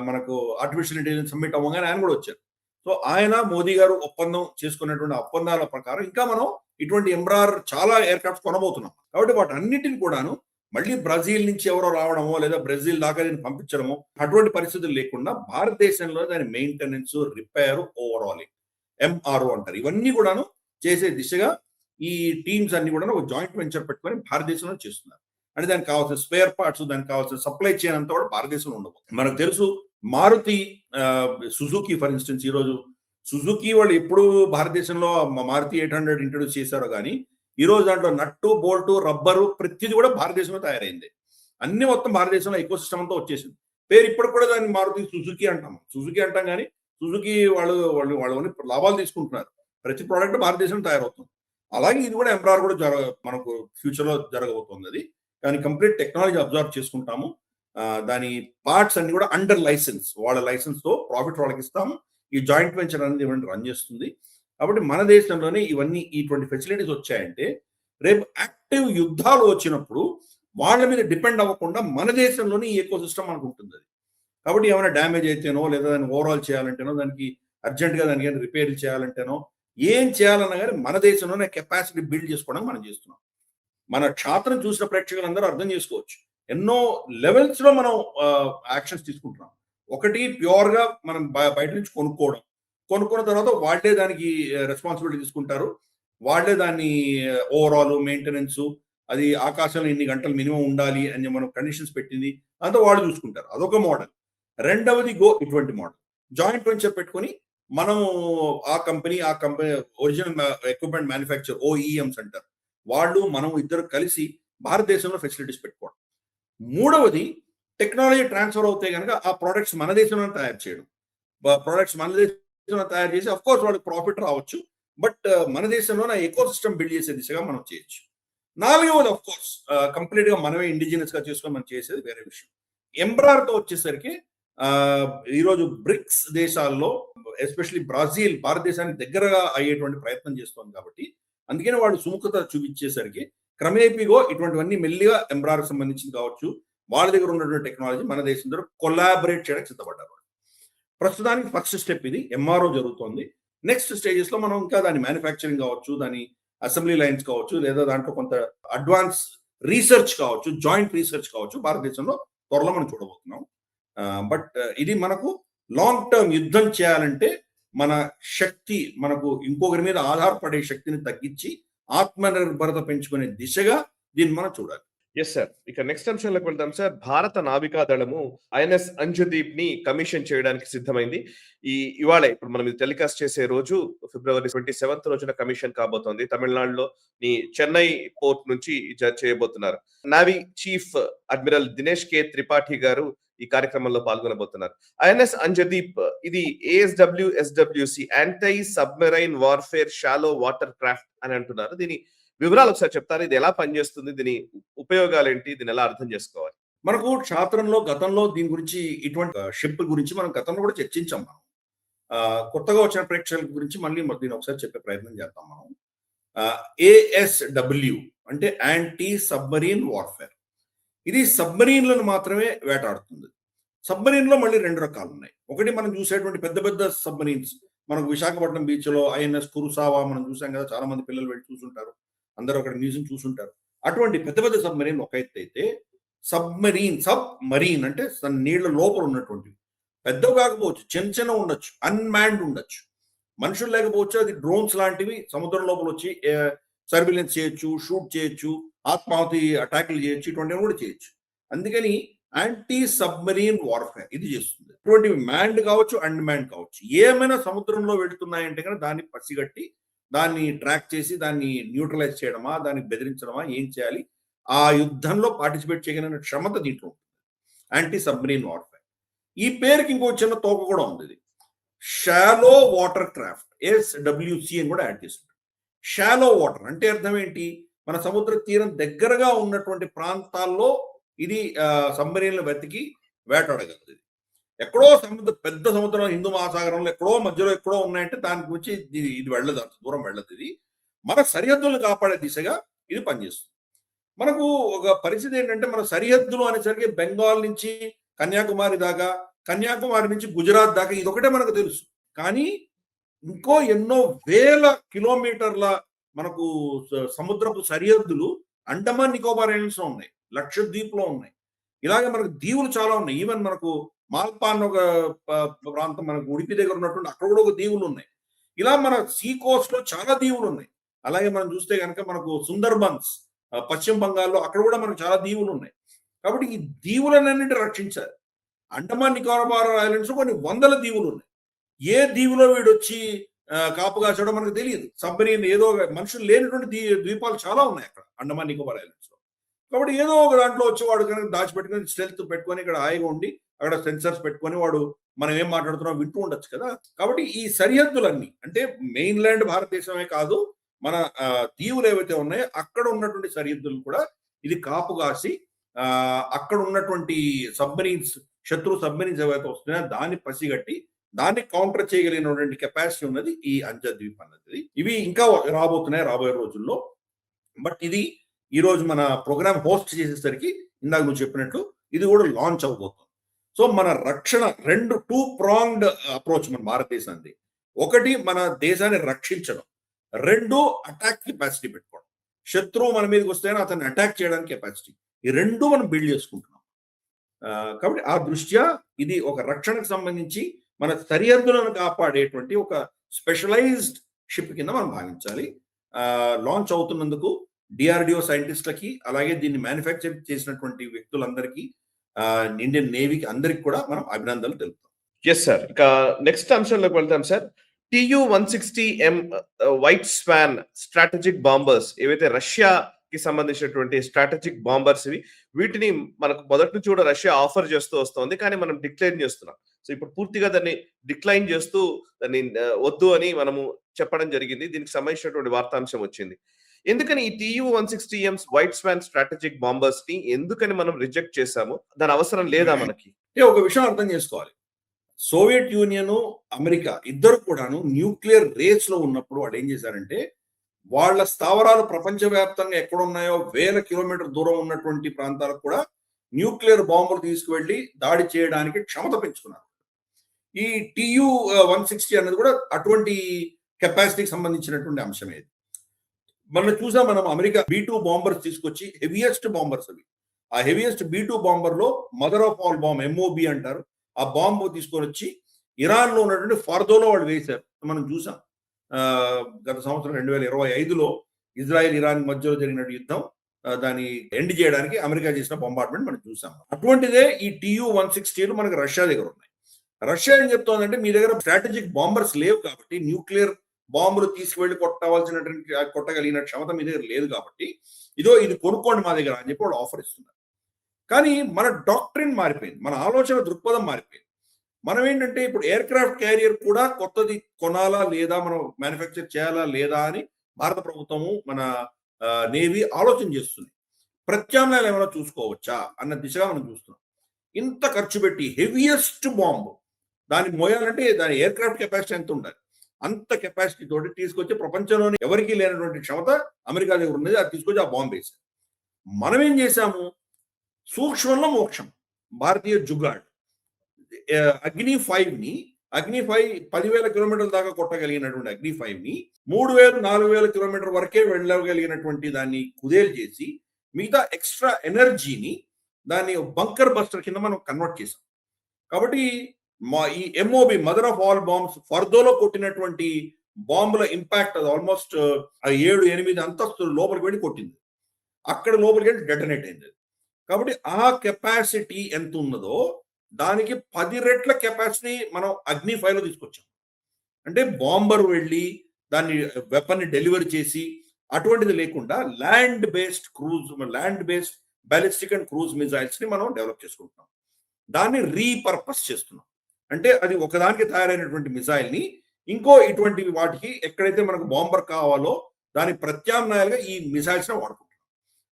మనకు ఆర్టిఫిషియల్ ఇంటెలిజెన్స్ సమ్మిట్ అవ్వగానే ఆయన కూడా వచ్చారు. సో ఆయన మోదీ గారు ఒప్పందం చేసుకున్నటువంటి ఒప్పందాల ప్రకారం ఇంకా మనం ఇటువంటి ఎంబ్రార్ చాలా ఎయిర్ క్రాఫ్ట్స్ కొనబోతున్నాం. కాబట్టి వాటి అన్నిటిని కూడాను మళ్ళీ బ్రెజిల్ నుంచి ఎవరో రావడమో, లేదా బ్రెజిల్ దాకా దీన్ని పంపించడమో అటువంటి పరిస్థితులు లేకుండా భారతదేశంలో దాని మెయింటెనెన్స్, రిపేర్, ఓవరాలింగ్, ఎంఆర్ఓ అంటారు, ఇవన్నీ కూడాను చేసే దిశగా ఈ టీమ్స్ అన్ని కూడా ఒక జాయింట్ వెంచర్ పెట్టుకొని భారతదేశంలో చేస్తున్నారు. అంటే దానికి కావాల్సిన స్పేర్ పార్ట్స్, దానికి కావాల్సిన సప్లై చైన్ అంతా కూడా భారతదేశంలో ఉండబోతుంది. మనకు తెలుసు మారుతి, సుజుకి ఫర్ ఇన్స్టెన్స్, ఈ రోజు సుజుకి వాళ్ళు ఎప్పుడు భారతదేశంలో మారుతి 800 ఇంట్రొడ్యూస్ చేశారో కానీ ఈ రోజు దాంట్లో నట్టు, బోల్టు, రబ్బరు ప్రతిది కూడా భారతదేశంలో తయారైంది. అన్ని మొత్తం భారతదేశంలో ఎకో సిస్టమ్ అంతా వచ్చేసింది. పేరు ఇప్పుడు కూడా దాన్ని మారుతి సుజుకి అంటాం. సుజుకి అంటాం కానీ సుజుకి వాళ్ళు లాభాలు తీసుకుంటున్నారు. ప్రతి ప్రోడక్ట్ భారతదేశంలో తయారవుతుంది. అలాగే ఇది కూడా ఎంబ్రార్ కూడా మనకు ఫ్యూచర్ లో జరగబోతుంది. అది కానీ కంప్లీట్ టెక్నాలజీ అబ్జర్వ్ చేసుకుంటాము. దాని పార్ట్స్ అన్ని కూడా అండర్ లైసెన్స్, వాళ్ళ లైసెన్స్ తో ప్రాఫిట్ వాళ్ళకి ఇస్తాము. ఈ జాయింట్ వెంచర్ అనేది రన్ చేస్తుంది. కాబట్టి మన దేశంలోనే ఇవన్నీ ఇటువంటి ఫెసిలిటీస్ వచ్చాయంటే రేపు యాక్టివ్ యుద్ధాలు వచ్చినప్పుడు వాళ్ళ మీద డిపెండ్ అవ్వకుండా మన దేశంలోనే ఈ ఎకో సిస్టమ్ మనకు ఉంటుంది. అది కాబట్టి ఏమైనా డ్యామేజ్ అయితేనో, లేదా దాన్ని ఓవరాల్ చేయాలంటేనో, దానికి అర్జెంట్గా దానికి రిపేర్ చేయాలంటేనో, ఏం చేయాలన్నా కానీ మన దేశంలోనే కెపాసిటీ బిల్డ్ చేసుకోవడానికి మనం చేస్తున్నాం. మన క్షాత్రం చూసిన ప్రేక్షకులందరూ అర్థం చేసుకోవచ్చు. ఎన్నో లెవెల్స్ లో మనం యాక్షన్స్ తీసుకుంటున్నాం. ఒకటి ప్యూర్ గా మనం బయట నుంచి కొనుక్కున్న తర్వాత వాళ్ళే దానికి రెస్పాన్సిబిలిటీ తీసుకుంటారు. వాళ్ళే దాన్ని ఓవరాల్ మెయింటెనెన్స్, అది ఆకాశంలో ఇన్ని గంటలు మినిమం ఉండాలి అని మనం కండిషన్స్ పెట్టింది అంతా వాళ్ళు చూసుకుంటారు. అదొక మోడల్. రెండవది ఇటువంటి మోడల్ జాయింట్ వెంచర్ పెట్టుకొని మనము ఆ company original equipment manufacture, OEMs అంటారు, వాళ్ళు మనం ఇద్దరు కలిసి భారతదేశంలో ఫెసిలిటీస్ పెట్టుకోవడం. మూడవది టెక్నాలజీ ట్రాన్స్ఫర్ అవుతే కనుక ఆ ప్రోడక్ట్స్ మన దేశంలో తయారు చేయడం. ప్రోడక్ట్స్ మన దేశంలో తయారు చేసి అఫ్ కోర్స్ వాళ్ళకి ప్రాఫిట్ రావచ్చు, బట్ మన దేశంలోనే ఎకో సిస్టమ్ బిల్డ్ చేసే దిశగా మనం చేయొచ్చు. నాలుగవది అఫ్ కోర్స్ కంప్లీట్ గా మనమే ఇండిజినస్ గా చేసుకొని మనం చేసేది వేరే విషయం. ఎంబ్రార్ తో వచ్చేసరికి ఈరోజు బ్రిక్స్ దేశాల్లో ఎస్పెషల్లీ బ్రాజిల్ భారతదేశానికి దగ్గరగా అయ్యేటువంటి ప్రయత్నం చేస్తోంది కాబట్టి అందుకని వాళ్ళు సుముఖత చూపించేసరికి క్రమేపీగో ఇటువంటివన్నీ మెల్లిగా ఎంబ్రార్ సంబంధించింది కావచ్చు, వాళ్ళ దగ్గర ఉన్నటువంటి టెక్నాలజీ మన దేశంతో కొలాబరేట్ చేయడానికి సిద్ధపడ్డారు. ప్రస్తుతానికి ఫస్ట్ స్టెప్ ఇది, ఎంఆర్ఓ జరుగుతోంది. నెక్స్ట్ స్టేజెస్ లో మనం ఇంకా దాని మ్యానుఫ్యాక్చరింగ్ కావచ్చు, దాని అసెంబ్లీ లైన్స్ కావచ్చు, లేదా దాంట్లో కొంత అడ్వాన్స్ రీసెర్చ్ కావచ్చు, జాయింట్ రీసెర్చ్ కావచ్చు, భారతదేశంలో త్వరలో మనం చూడబోతున్నాం. బట్ ఇది మనకు లాంగ్ టర్మ్ యుద్ధం చేయాలంటే మన శక్తి, మనకు ఇంకొకరి మీద ఆధారపడే శక్తిని తగ్గించి ఆత్మనిర్భరత పెంచుకునే దిశగా దీన్ని మనం చూడాలి. Yes sir. ఇక నెక్స్ట్ అంశంలోకి వెళ్దాం సార్. భారత నావికా దళము ఐఎన్ఎస్ అంజదీప్ ని కమిషన్ చేయడానికి సిద్ధమైంది. ఇవాళ ఇప్పుడు మనం ఇది టెలికాస్ట్ చేసే రోజు ఫిబ్రవరి 27 రోజున కమిషన్ కాబోతోంది. తమిళనాడులో చెన్నై పోర్ట్ నుంచి చేయబోతున్నారు. నావీ చీఫ్ అడ్మిరల్ దినేష్ కే త్రిపాఠి గారు ఈ కార్యక్రమంలో పాల్గొనబోతున్నారు. ఐఎన్ఎస్ అంజదీప్ ఇది ASWSWC anti submarine warfare shallow water craft అని అంటున్నారు. దీని వివరాలు ఒకసారి చెప్తారు. ఇది ఎలా పనిచేస్తుంది, దీని ఉపయోగాలు ఏంటి, దీన్ని ఎలా అర్థం చేసుకోవాలి? మనకు క్షాత్రంలో గతంలో దీని గురించి ఇటువంటి షిప్ గురించి మనం గతంలో కూడా చర్చించాం. మనం కొత్తగా వచ్చిన ప్రేక్షకుల గురించి మళ్ళీ దీన్ని ఒకసారి చెప్పే ప్రయత్నం చేద్దాం. మనం ASW అంటే యాంటీ సబ్మరీన్ వార్ఫేర్. ఇది సబ్మరీన్లను మాత్రమే వేటాడుతుంది. సబ్మరీన్ లో మళ్ళీ రెండు రకాలు ఉన్నాయి. ఒకటి మనం చూసేటువంటి పెద్ద పెద్ద సబ్మరీన్స్, మనకు విశాఖపట్నం బీచ్ లో INS కురుసావా మనం చూసాం కదా, చాలా మంది పిల్లలు వెళ్ళి చూసుంటారు, అందరూ అక్కడ మ్యూజియం చూసుంటారు. అటువంటి పెద్ద పెద్ద సబ్మరీన్ ఒక ఎత్తు అయితే, సబ్ మరీన్ అంటే నీళ్ల లోపల ఉన్నటువంటివి పెద్దవి కాకపోవచ్చు, చిన్న చిన్న ఉండొచ్చు, అన్మాన్డ్ ఉండొచ్చు, మనుషులు లేకపోవచ్చు, అది డ్రోన్స్ లాంటివి సముద్రం లోపల వచ్చి సర్విలెన్స్ చేయొచ్చు, షూట్ చేయొచ్చు, ఆత్మాహుతి అటాక్లు చేయొచ్చు, ఇటువంటివి కూడా చేయొచ్చు. అందుకని యాంటీ సబ్మరీన్ వార్ఫేర్ ఇది చేస్తుంది. ఇటువంటివి మ్యాండ్ కావచ్చు, అన్మాన్డ్ కావచ్చు, ఏమైనా సముద్రంలో వెళుతున్నాయంటే కనుక దాన్ని పసిగట్టి దాన్ని ట్రాక్ చేసి దాన్ని న్యూట్రలైజ్ చేయడమా, దాన్ని బెదిరించడమా, ఏం చేయాలి, ఆ యుద్ధంలో పార్టిసిపేట్ చేయగలిగిన క్షమత దీంట్లో ఉంటుంది. Anti submarine warfare. ఈ పేరుకి ఇంకో చిన్న తోక కూడా ఉంది. ఇది షాలో వాటర్ క్రాఫ్ట్, SWC అని కూడా యాడ్ చేస్తుంది. షాలో వాటర్ అంటే అర్థం ఏంటి? మన సముద్ర తీరం దగ్గరగా ఉన్నటువంటి ప్రాంతాల్లో ఇది సబ్మరీన్లు వెతికి వేటాడగలదు. ఎక్కడో పెద్ద సముద్రం, హిందూ మహాసాగరంలో ఎక్కడో మధ్యలో ఎక్కడో ఉన్నాయంటే దాని గురించి ఇది వెళ్ళదు, అంత దూరం వెళ్ళదు. ఇది మన సరిహద్దులను కాపాడే దిశగా ఇది పనిచేస్తుంది. మనకు ఒక పరిస్థితి ఏంటంటే, మన సరిహద్దులు అనేసరికి బెంగాల్ నుంచి కన్యాకుమారి దాకా, కన్యాకుమారి నుంచి గుజరాత్ దాకా ఇది ఒకటే మనకు తెలుసు. కానీ ఇంకో ఎన్నో వేల కిలోమీటర్ల మనకు సముద్రపు సరిహద్దులు అండమాన్ నికోబార్ ఐలాండ్స్ లో ఉన్నాయి, లక్షద్వీప్ లో ఉన్నాయి, ఇలాగే మనకు దీవులు చాలా ఉన్నాయి. ఈవెన్ మనకు మాల్పా అన్న ఒక ప్రాంతం, మనకు ఉడిపి దగ్గర ఉన్నటువంటి అక్కడ కూడా ఒక దీవులు ఉన్నాయి. ఇలా మన సీ కోస్ట్ లో చాలా దీవులు ఉన్నాయి. అలాగే మనం చూస్తే కనుక మనకు సుందర్బన్స్ పశ్చిమ బంగాల్లో అక్కడ కూడా మనకు చాలా దీవులు ఉన్నాయి. కాబట్టి ఈ దీవులన్నింటి రక్షించాలి. అండమాన్ నికోబార్ ఐలాండ్స్ కొన్ని వందల దీవులు ఉన్నాయి. ఏ దీవులో వీడు వచ్చి కాపు కాచడం మనకు తెలియదు. సబ్మరీన్ ఏదో మనుషులు లేనటువంటి ద్వీపాలు చాలా ఉన్నాయి అక్కడ అండమాన్ నికోబార్ ఐలాండ్స్ లో. కాబట్టి ఏదో ఒక దాంట్లో వచ్చి వాడు కనుక దాచిపెట్టుకుని స్టెల్త్ పెట్టుకొని ఇక్కడ హాయిగా ఉండి అక్కడ సెన్సర్స్ పెట్టుకొని వాడు మనం ఏం మాట్లాడుతున్నాం వింటూ ఉండొచ్చు కదా. కాబట్టి ఈ సరిహద్దులన్నీ అంటే మెయిన్ ల్యాండ్ భారతదేశమే కాదు, మన దీవులు ఏవైతే ఉన్నాయో అక్కడ ఉన్నటువంటి సరిహద్దులు కూడా ఇది కాపు కాసి అక్కడ ఉన్నటువంటి సబ్మరీన్స్, శత్రు సబ్మరీన్స్ ఏవైతే వస్తున్నాయో దాన్ని పసిగట్టి దాన్ని కౌంటర్ చేయగలిగినటువంటి కెపాసిటీ ఉన్నది ఈ అంజదీప్ అన్నది. ఇవి ఇంకా రాబోతున్నాయి రాబోయే రోజుల్లో. బట్ ఇది ఈ రోజు మన ప్రోగ్రామ్ హోస్ట్ చేసేసరికి ఇందాక నువ్వు చెప్పినట్టు ఇది కూడా లాంచ్ అవబోతుంది. సో మన రక్షణ టూ ప్రాంగ్డ్ అప్రోచ్ మన భారతదేశానికి. ఒకటి మన దేశాన్ని రక్షించడం, రెండు అటాక్ కెపాసిటీ పెట్టుకోవడం. శత్రువు మన మీదకి వస్తేనే అతన్ని అటాక్ చేయడానికి కెపాసిటీ, ఈ రెండు మనం బిల్డ్ చేసుకుంటున్నాం. కాబట్టి ఆ దృష్ట్యా ఇది ఒక రక్షణకు సంబంధించి మన సరిహద్దులను కాపాడేటువంటి ఒక స్పెషలైజ్డ్ షిప్ కింద మనం భావించాలి. లాంచ్ అవుతున్నందుకు DRDO సైంటిస్టులకి, అలాగే దీన్ని మ్యానుఫ్యాక్చర్ చేసినటువంటి వ్యక్తులందరికీ, ఇండియన్ నేవీకి అందరికి కూడా మనం అభినందనలు తెలుపుతాం. Yes sir. ఇక నెక్స్ట్ అంశంలోకి వెళ్తాం sir. TU-160M white swan strategic bombers ఏవైతే రష్యా కి సంబంధించినటువంటి స్ట్రాటజిక్ బాంబర్స్ ఇవి. వీటిని మనకు మొదటి నుంచి కూడా రష్యా ఆఫర్ చేస్తూ వస్తోంది. కానీ మనం డిక్లైన్ చేస్తున్నాం. సో ఇప్పుడు పూర్తిగా దాన్ని డిక్లైన్ చేస్తూ దాన్ని వద్దు అని మనము చెప్పడం జరిగింది. దీనికి సంబంధించినటువంటి వార్తాంశం వచ్చింది. ఎందుకని ఈ TU-160M white swan strategic bombers ని ఎందుకని మనం రిజెక్ట్ చేశాము? దాని అవసరం లేదా మనకి? ఒక విషయం అర్థం చేసుకోవాలి. సోవియట్ యూనియన్, అమెరికా ఇద్దరు కూడాను న్యూక్లియర్ రేస్ లో ఉన్నప్పుడు వాళ్ళు ఏం చేశారంటే వాళ్ళ స్థావరాలు ప్రపంచవ్యాప్తంగా ఎక్కడున్నాయో 1000 కిలోమీటర్ దూరం ఉన్నటువంటి ప్రాంతాలకు కూడా న్యూక్లియర్ బాంబులు తీసుకువెళ్లి దాడి చేయడానికి క్షమత పెంచుకున్నారు. ఈ TU-160 అనేది కూడా అటువంటి కెపాసిటీకి సంబంధించినటువంటి అంశమే. మనం అమెరికా B2 బాంబర్స్ తీసుకొచ్చి హెవియెస్ట్ బాంబర్స్ అవి. ఆ హెవియెస్ట్ B2 బాంబర్ లో mother of all bomb MOB అంటారు. ఆ బాంబు తీసుకొని వచ్చి ఇరాన్ లో ఉన్నటువంటి ఫర్దోలో వాళ్ళు వేశారు. మనం చూసాం గత సంవత్సరం 2025లో ఇజ్రాయెల్ ఇరాన్ మధ్యలో జరిగిన యుద్ధం దాన్ని ఎండ్ చేయడానికి అమెరికా చేసిన బొంబార్డ్మెంట్ మనం చూసాం. అటువంటిదే ఈ TU-160 మనకు రష్యా దగ్గర ఉన్నాయి. రష్యా ఏం చెప్తోందంటే మీ దగ్గర స్ట్రాటజిక్ బాంబర్స్ లేవు కాబట్టి న్యూక్లియర్ బాంబులు తీసుకువెళ్ళి కొట్టగలిగిన క్షమత మీ దగ్గర లేదు కాబట్టి ఇది కొనుక్కోండి మా దగ్గర అని చెప్పి వాళ్ళు ఆఫర్ ఇస్తున్నారు. కానీ మన డాక్ట్రిన్ మారిపోయింది, మన ఆలోచన దృక్పథం మారిపోయింది. మనం ఏంటంటే ఇప్పుడు ఎయిర్ క్రాఫ్ట్ క్యారియర్ కూడా కొత్తది కొనాలా లేదా, మనం మ్యానుఫ్యాక్చర్ చేయాలా లేదా అని భారత ప్రభుత్వము మన నేవీ ఆలోచన చేస్తుంది. ప్రత్యామ్నాయాలు ఏమైనా చూసుకోవచ్చా అన్న దిశగా మనం చూస్తున్నాం. ఇంత ఖర్చు పెట్టి హెవియెస్ట్ బాంబు దాన్ని మోయాలంటే దాని ఎయిర్ క్రాఫ్ట్ కెపాసిటీ ఎంత ఉండాలి, అంత కెపాసిటీ తోటి తీసుకొచ్చి ప్రపంచంలోని ఎవరికీ లేనటువంటి క్షమత అమెరికా దగ్గర ఉన్నది. అది తీసుకొచ్చి ఆ బాంబు వేసారు. మనం ఏం చేశాము, సూక్ష్మంలో మోక్షం, భారతీయ జుగాడ్ అగ్ని 5ని అగ్ని 5 10,000 కిలోమీటర్ల దాకా కొట్టగలిగినటువంటి అగ్ని 5ని 3,000-4,000 కిలోమీటర్ వరకే వెళ్ళగలిగినటువంటి దాన్ని కుదేలు చేసి మిగతా ఎక్స్ట్రా ఎనర్జీని దాన్ని బంకర్ బస్టర్ కింద మనం కన్వర్ట్ చేసాం. కాబట్టి ఈ MOB mother of all bombs ఫర్దోలో కొట్టినటువంటి బాంబుల ఇంపాక్ట్ అది ఆల్మోస్ట్ 7-8 అంతస్తులు లోపలికి వెళ్ళి కొట్టింది. అక్కడ లోపలికి వెళ్ళి డెటనేట్ అయింది. కాబట్టి ఆ కెపాసిటీ ఎంత ఉన్నదో దానికి 10 రెట్ల కెపాసిటీ మనం అగ్ని 5లో తీసుకొచ్చాం. అంటే బాంబర్ వెళ్ళి దాన్ని వెపన్ డెలివరీ చేసి అటువంటిది లేకుండా land based ballistic and cruise missiles ని మనం డెవలప్ చేసుకుంటున్నాం. దాన్ని రీపర్పస్ చేస్తున్నాం. అంటే అది ఒకదానికి తయారైనటువంటి మిజైల్ ని ఇంకో ఇటువంటి వాటికి ఎక్కడైతే మనకు బాంబర్ కావాలో దాని ప్రత్యామ్నాయాలుగా ఈ మిజైల్స్ ని వాడుకుంటున్నాం.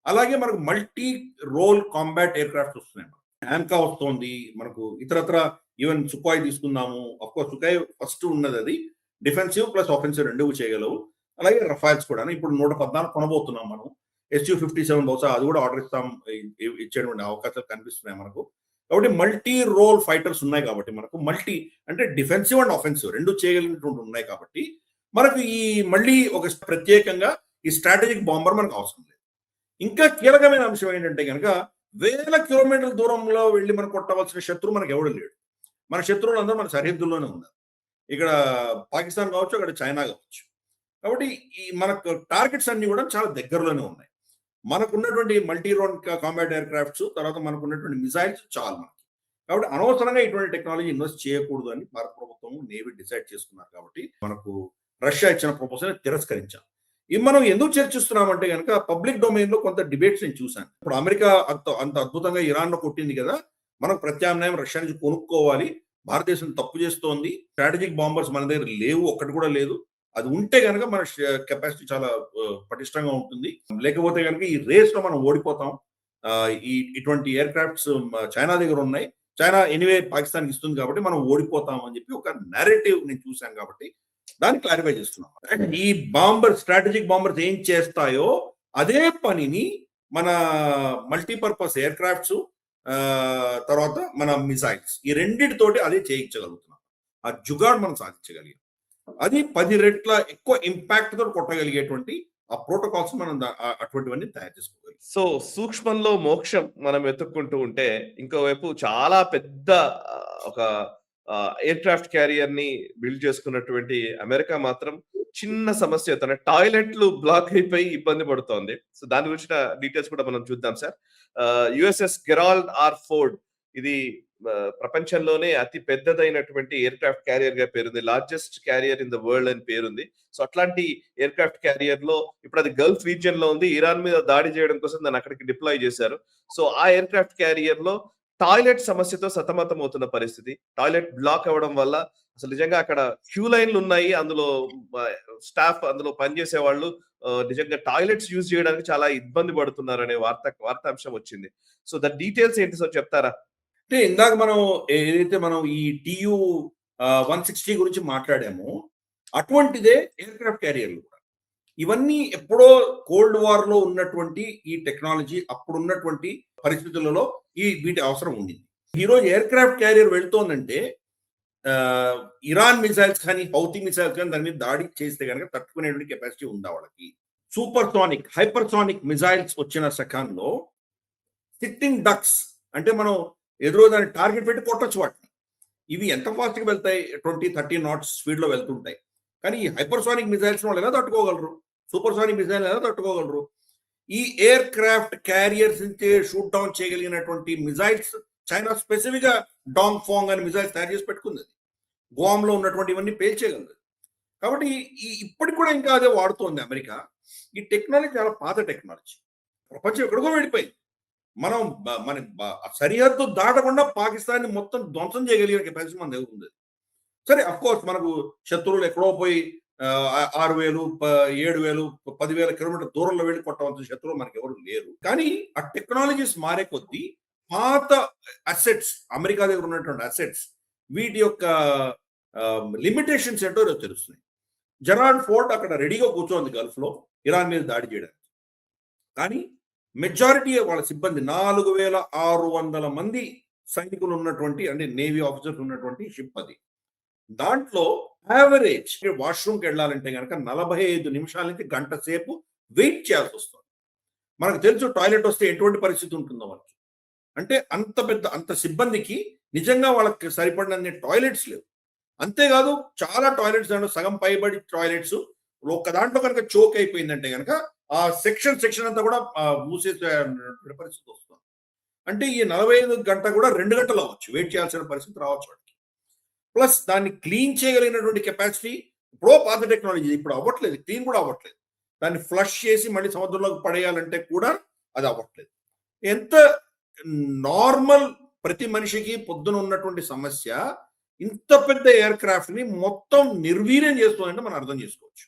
అలాగే మనకు multi role combat aircraft వస్తున్నాయి. హ్యాన్కా వస్తుంది మనకు, ఇతరత్ర ఈవెన్ సుకోయ్ తీసుకున్నాము. అఫ్కోర్స్ సుకోయ్ ఫస్ట్ ఉన్నది, అది డిఫెన్సివ్ ప్లస్ ఆఫెన్సివ్ రెండు చేయగలవు. అలాగే రఫాల్స్ కూడా ఇప్పుడు 114 కొనబోతున్నాం మనం. Su-57 బహుశా అది కూడా ఆర్డర్ ఇచ్చేటువంటి అవకాశాలు కనిపిస్తున్నాయి మనకు. కాబట్టి మల్టీ రోల్ ఫైటర్స్ ఉన్నాయి కాబట్టి మనకు మల్టీ అంటే డిఫెన్సివ్ అండ్ ఆఫెన్సివ్ రెండు చేయగలిగినటువంటి ఉన్నాయి కాబట్టి మనకు ఈ మళ్ళీ ఒక ప్రత్యేకంగా ఈ స్ట్రాటజిక్ బాంబర్ మనకు అవసరం లేదు. ఇంకా కీలకమైన అంశం ఏంటంటే కనుక 1000 కిలోమీటర్ల దూరంలో వెళ్ళి మనం కొట్టవలసిన శత్రువు మనకు ఎవడు లేడు. మన శత్రువులందరూ మన సరిహద్దుల్లోనే ఉన్నారు. ఇక్కడ పాకిస్తాన్ కావచ్చు, అక్కడ చైనా కావచ్చు. కాబట్టి ఈ మనకు టార్గెట్స్ అన్ని కూడా చాలా దగ్గరలోనే ఉన్నాయి. మనకున్నటువంటి మల్టీ రోన్ కాంబాట్ ఎయిర్ క్రాఫ్ట్స్, తర్వాత మనకున్నటువంటి మిసైల్స్ చాలు మనకి. కాబట్టి అనవసరంగా ఇటువంటి టెక్నాలజీ ఇన్వెస్ట్ చేయకూడదు అని భారత ప్రభుత్వం నేవీ డిసైడ్ చేసుకున్నారు. కాబట్టి మనకు రష్యా ఇచ్చిన ప్రపోజల్ తిరస్కరించాం. ఇది మనం ఎందుకు చర్చిస్తున్నామంటే కనుక పబ్లిక్ డొమైన్ లో కొంత డిబేట్స్ నేను చూశాను. ఇప్పుడు అమెరికా అంత అద్భుతంగా ఇరాన్ లో కొట్టింది కదా, మనకు ప్రత్యామ్నాయం రష్యా నుంచి కొనుక్కోవాలి, భారతదేశం తప్పు చేస్తోంది, స్ట్రాటజిక్ బాంబర్స్ మన దగ్గర లేవు, ఒక్కటి కూడా లేదు. అది ఉంటే కనుక మన కెపాసిటీ చాలా పటిష్టంగా ఉంటుంది. లేకపోతే కనుక ఈ రేస్ లో మనం ఓడిపోతాం. ఇటువంటి ఎయిర్ క్రాఫ్ట్స్ చైనా దగ్గర ఉన్నాయి, చైనా ఎనీవే పాకిస్తాన్ ఇస్తుంది కాబట్టి మనం ఓడిపోతాం అని చెప్పి ఒక నేరేటివ్ నేను చూశాను. కాబట్టి దాన్ని క్లారిఫై చేస్తున్నాం. ఈ స్ట్రాటజిక్ బాంబర్స్ ఏం చేస్తాయో అదే పనిని మన మల్టీపర్పస్ ఎయిర్ క్రాఫ్ట్స్ తర్వాత మన మిసైల్స్ ఈ రెండింటితోటి అదే చేయించగలుగుతున్నాం. ఆ జుగాడ్ మనం సాధించగలిగాం. అది 10 రెట్ల ఎక్కువ ఇంపాక్ట్ తో కొట్టగలిగేటువంటి ఆ ప్రోటోకాల్స్ మనం అటువంటివన్నీ తయారు చేసుకోవాలి. సో సూక్ష్మంలో మోక్షం మనం వెతుక్కుంటూ ఉంటే ఇంకోవైపు చాలా పెద్ద ఒక ఎయిర్ క్రాఫ్ట్ క్యారియర్ ని బిల్డ్ చేసుకున్నటువంటి అమెరికా మాత్రం చిన్న సమస్య, తన టాయిలెట్లు బ్లాక్ అయిపోయి ఇబ్బంది పడుతోంది. సో దాని గురించిన డీటెయిల్స్ కూడా మనం చూద్దాం sir. USS Gerald R Ford ఇది ప్రపంచంలోనే అతి పెద్దదైనటువంటి ఎయిర్ క్రాఫ్ట్ క్యారియర్ గా పేరుంది. Largest carrier in the world అని పేరుంది. సో అట్లాంటి ఎయిర్ క్రాఫ్ట్ క్యారియర్ లో ఇప్పుడు అది గల్ఫ్ రీజియన్ లో ఉంది. ఇరాన్ మీద దాడి చేయడం కోసం దాన్ని అక్కడికి డిప్లాయ్ చేశారు. సో ఆ ఎయిర్ క్రాఫ్ట్ క్యారియర్ లో టాయిలెట్ సమస్యతో సతమతం అవుతున్న పరిస్థితి. టాయిలెట్ బ్లాక్ అవ్వడం వల్ల అసలు నిజంగా అక్కడ క్యూ లైన్లు ఉన్నాయి. అందులో స్టాఫ్ అందులో పనిచేసే వాళ్ళు నిజంగా టాయిలెట్స్ యూజ్ చేయడానికి చాలా ఇబ్బంది పడుతున్నారు అనే వార్తాంశం వచ్చింది. సో ద డీటెయిల్స్ ఏంటి సార్ చెప్తారా? అంటే ఇందాక మనం ఏదైతే మనం ఈ TU 160 గురించి మాట్లాడామో అటువంటిదే ఎయిర్ క్రాఫ్ట్ క్యారియర్లు కూడా. ఇవన్నీ ఎప్పుడో కోల్డ్ వార్ లో ఉన్నటువంటి ఈ టెక్నాలజీ అప్పుడు ఉన్నటువంటి పరిస్థితులలో వీటి అవసరం ఉంది. ఈరోజు ఎయిర్ క్రాఫ్ట్ క్యారియర్ వెళ్తోందంటే ఇరాన్ మిసైల్స్ కానీ హౌతీ మిసైల్స్ కానీ దాని మీద దాడి చేస్తే కనుక తట్టుకునేటువంటి కెపాసిటీ ఉందా వాళ్ళకి. సూపర్ సోనిక్ హైపర్సోనిక్ మిసైల్స్ వచ్చిన సెకండ్లో సిట్టింగ్ డక్స్ అంటే మనం ఎదురు దాన్ని టార్గెట్ పెట్టి కొట్టచ్చు వాటిని. ఇవి ఎంత ఫాస్ట్ గా వెళ్తాయి, 20-30 knots స్పీడ్ లో వెళ్తుంటాయి. కానీ ఈ హైపర్సోనిక్ మిసైల్స్ వాళ్ళు ఎలా తట్టుకోగలరు, సూపర్ సోనిక్ మిసైల్ ఎలా తట్టుకోగలరు? ఈ ఎయిర్ క్రాఫ్ట్ క్యారియర్స్ నుంచి షూట్ డౌన్ చేయగలిగినటువంటి మిసైల్స్ చైనా స్పెసిఫిక్ గా డాంగ్ ఫాంగ్ అనే మిసైల్స్ తయారు చేసి పెట్టుకుంది. గువామ్ లో ఉన్నటువంటి ఇవన్నీ పేల్చేయగలదు. కాబట్టి ఇప్పటికి కూడా ఇంకా అదే వాడుతోంది అమెరికా. ఈ టెక్నాలజీ చాలా పాత టెక్నాలజీ. ప్రపంచం ఎక్కడికో వెళ్ళిపోయింది. మనం మన సరిహద్దు దాటకుండా పాకిస్తాన్ మొత్తం ధ్వంసం చేయగలిగిన కెపాసిటీ మన దగ్గర ఉంది. సరే అఫ్ కోర్స్ మనకు శత్రువులు ఎక్కడో పోయి 6,000, 7,000, 10,000 కిలోమీటర్ దూరంలో వెళ్ళి కొట్టవలసిన శత్రువులు మనకి ఎవరు లేరు. కానీ ఆ టెక్నాలజీస్ మారే కొద్దీ పాత అసెట్స్, అమెరికా దగ్గర ఉన్నటువంటి అసెట్స్, వీటి యొక్క లిమిటేషన్స్ ఏంటో తెలుస్తున్నాయి. జెరాల్డ్ ఫోర్డ్ అక్కడ రెడీగా కూర్చోంది గల్ఫ్ లో ఇరాన్ మీద దాడి చేయడానికి. కానీ మెజారిటీ వాళ్ళ సిబ్బంది 4,600 మంది సైనికులు ఉన్నటువంటి, అంటే నేవీ ఆఫీసర్స్ ఉన్నటువంటి షిప్ అది. దాంట్లో యావరేజ్ వాష్రూమ్కి వెళ్ళాలంటే కనుక 45 నిమిషాల నుంచి గంట సేపు వెయిట్ చేయాల్సి వస్తుంది. మనకు తెలుసు టాయిలెట్ వస్తే ఎటువంటి పరిస్థితి ఉంటుందో మనకి. అంటే అంత సిబ్బందికి నిజంగా వాళ్ళకి సరిపడినన్ని టాయిలెట్స్ లేవు. అంతేకాదు చాలా టాయిలెట్స్ సగం పైబడి టాయిలెట్స్ ఒక దాంట్లో కనుక చోక్ అయిపోయిందంటే కనుక ఆ సెక్షన్ అంతా కూడా మూసేసే పరిస్థితి వస్తుంది. అంటే ఈ 45 గంట కూడా 2 గంటలు అవ్వచ్చు, వెయిట్ చేయాల్సిన పరిస్థితి రావచ్చు వాడికి. ప్లస్ దాన్ని క్లీన్ చేయగలిగినటువంటి కెపాసిటీ ఇప్పుడు పాత టెక్నాలజీ ఇప్పుడు అవ్వట్లేదు, క్లీన్ కూడా అవ్వట్లేదు. దాన్ని ఫ్లష్ చేసి మళ్ళీ సముద్రంలోకి పడేయాలంటే కూడా అది అవ్వట్లేదు. ఎంత నార్మల్ ప్రతి మనిషికి పొద్దున ఉన్నటువంటి సమస్య ఇంత పెద్ద ఎయిర్ క్రాఫ్ట్ ని మొత్తం నిర్వీర్యం చేస్తుందంటే మనం అర్థం చేసుకోవచ్చు.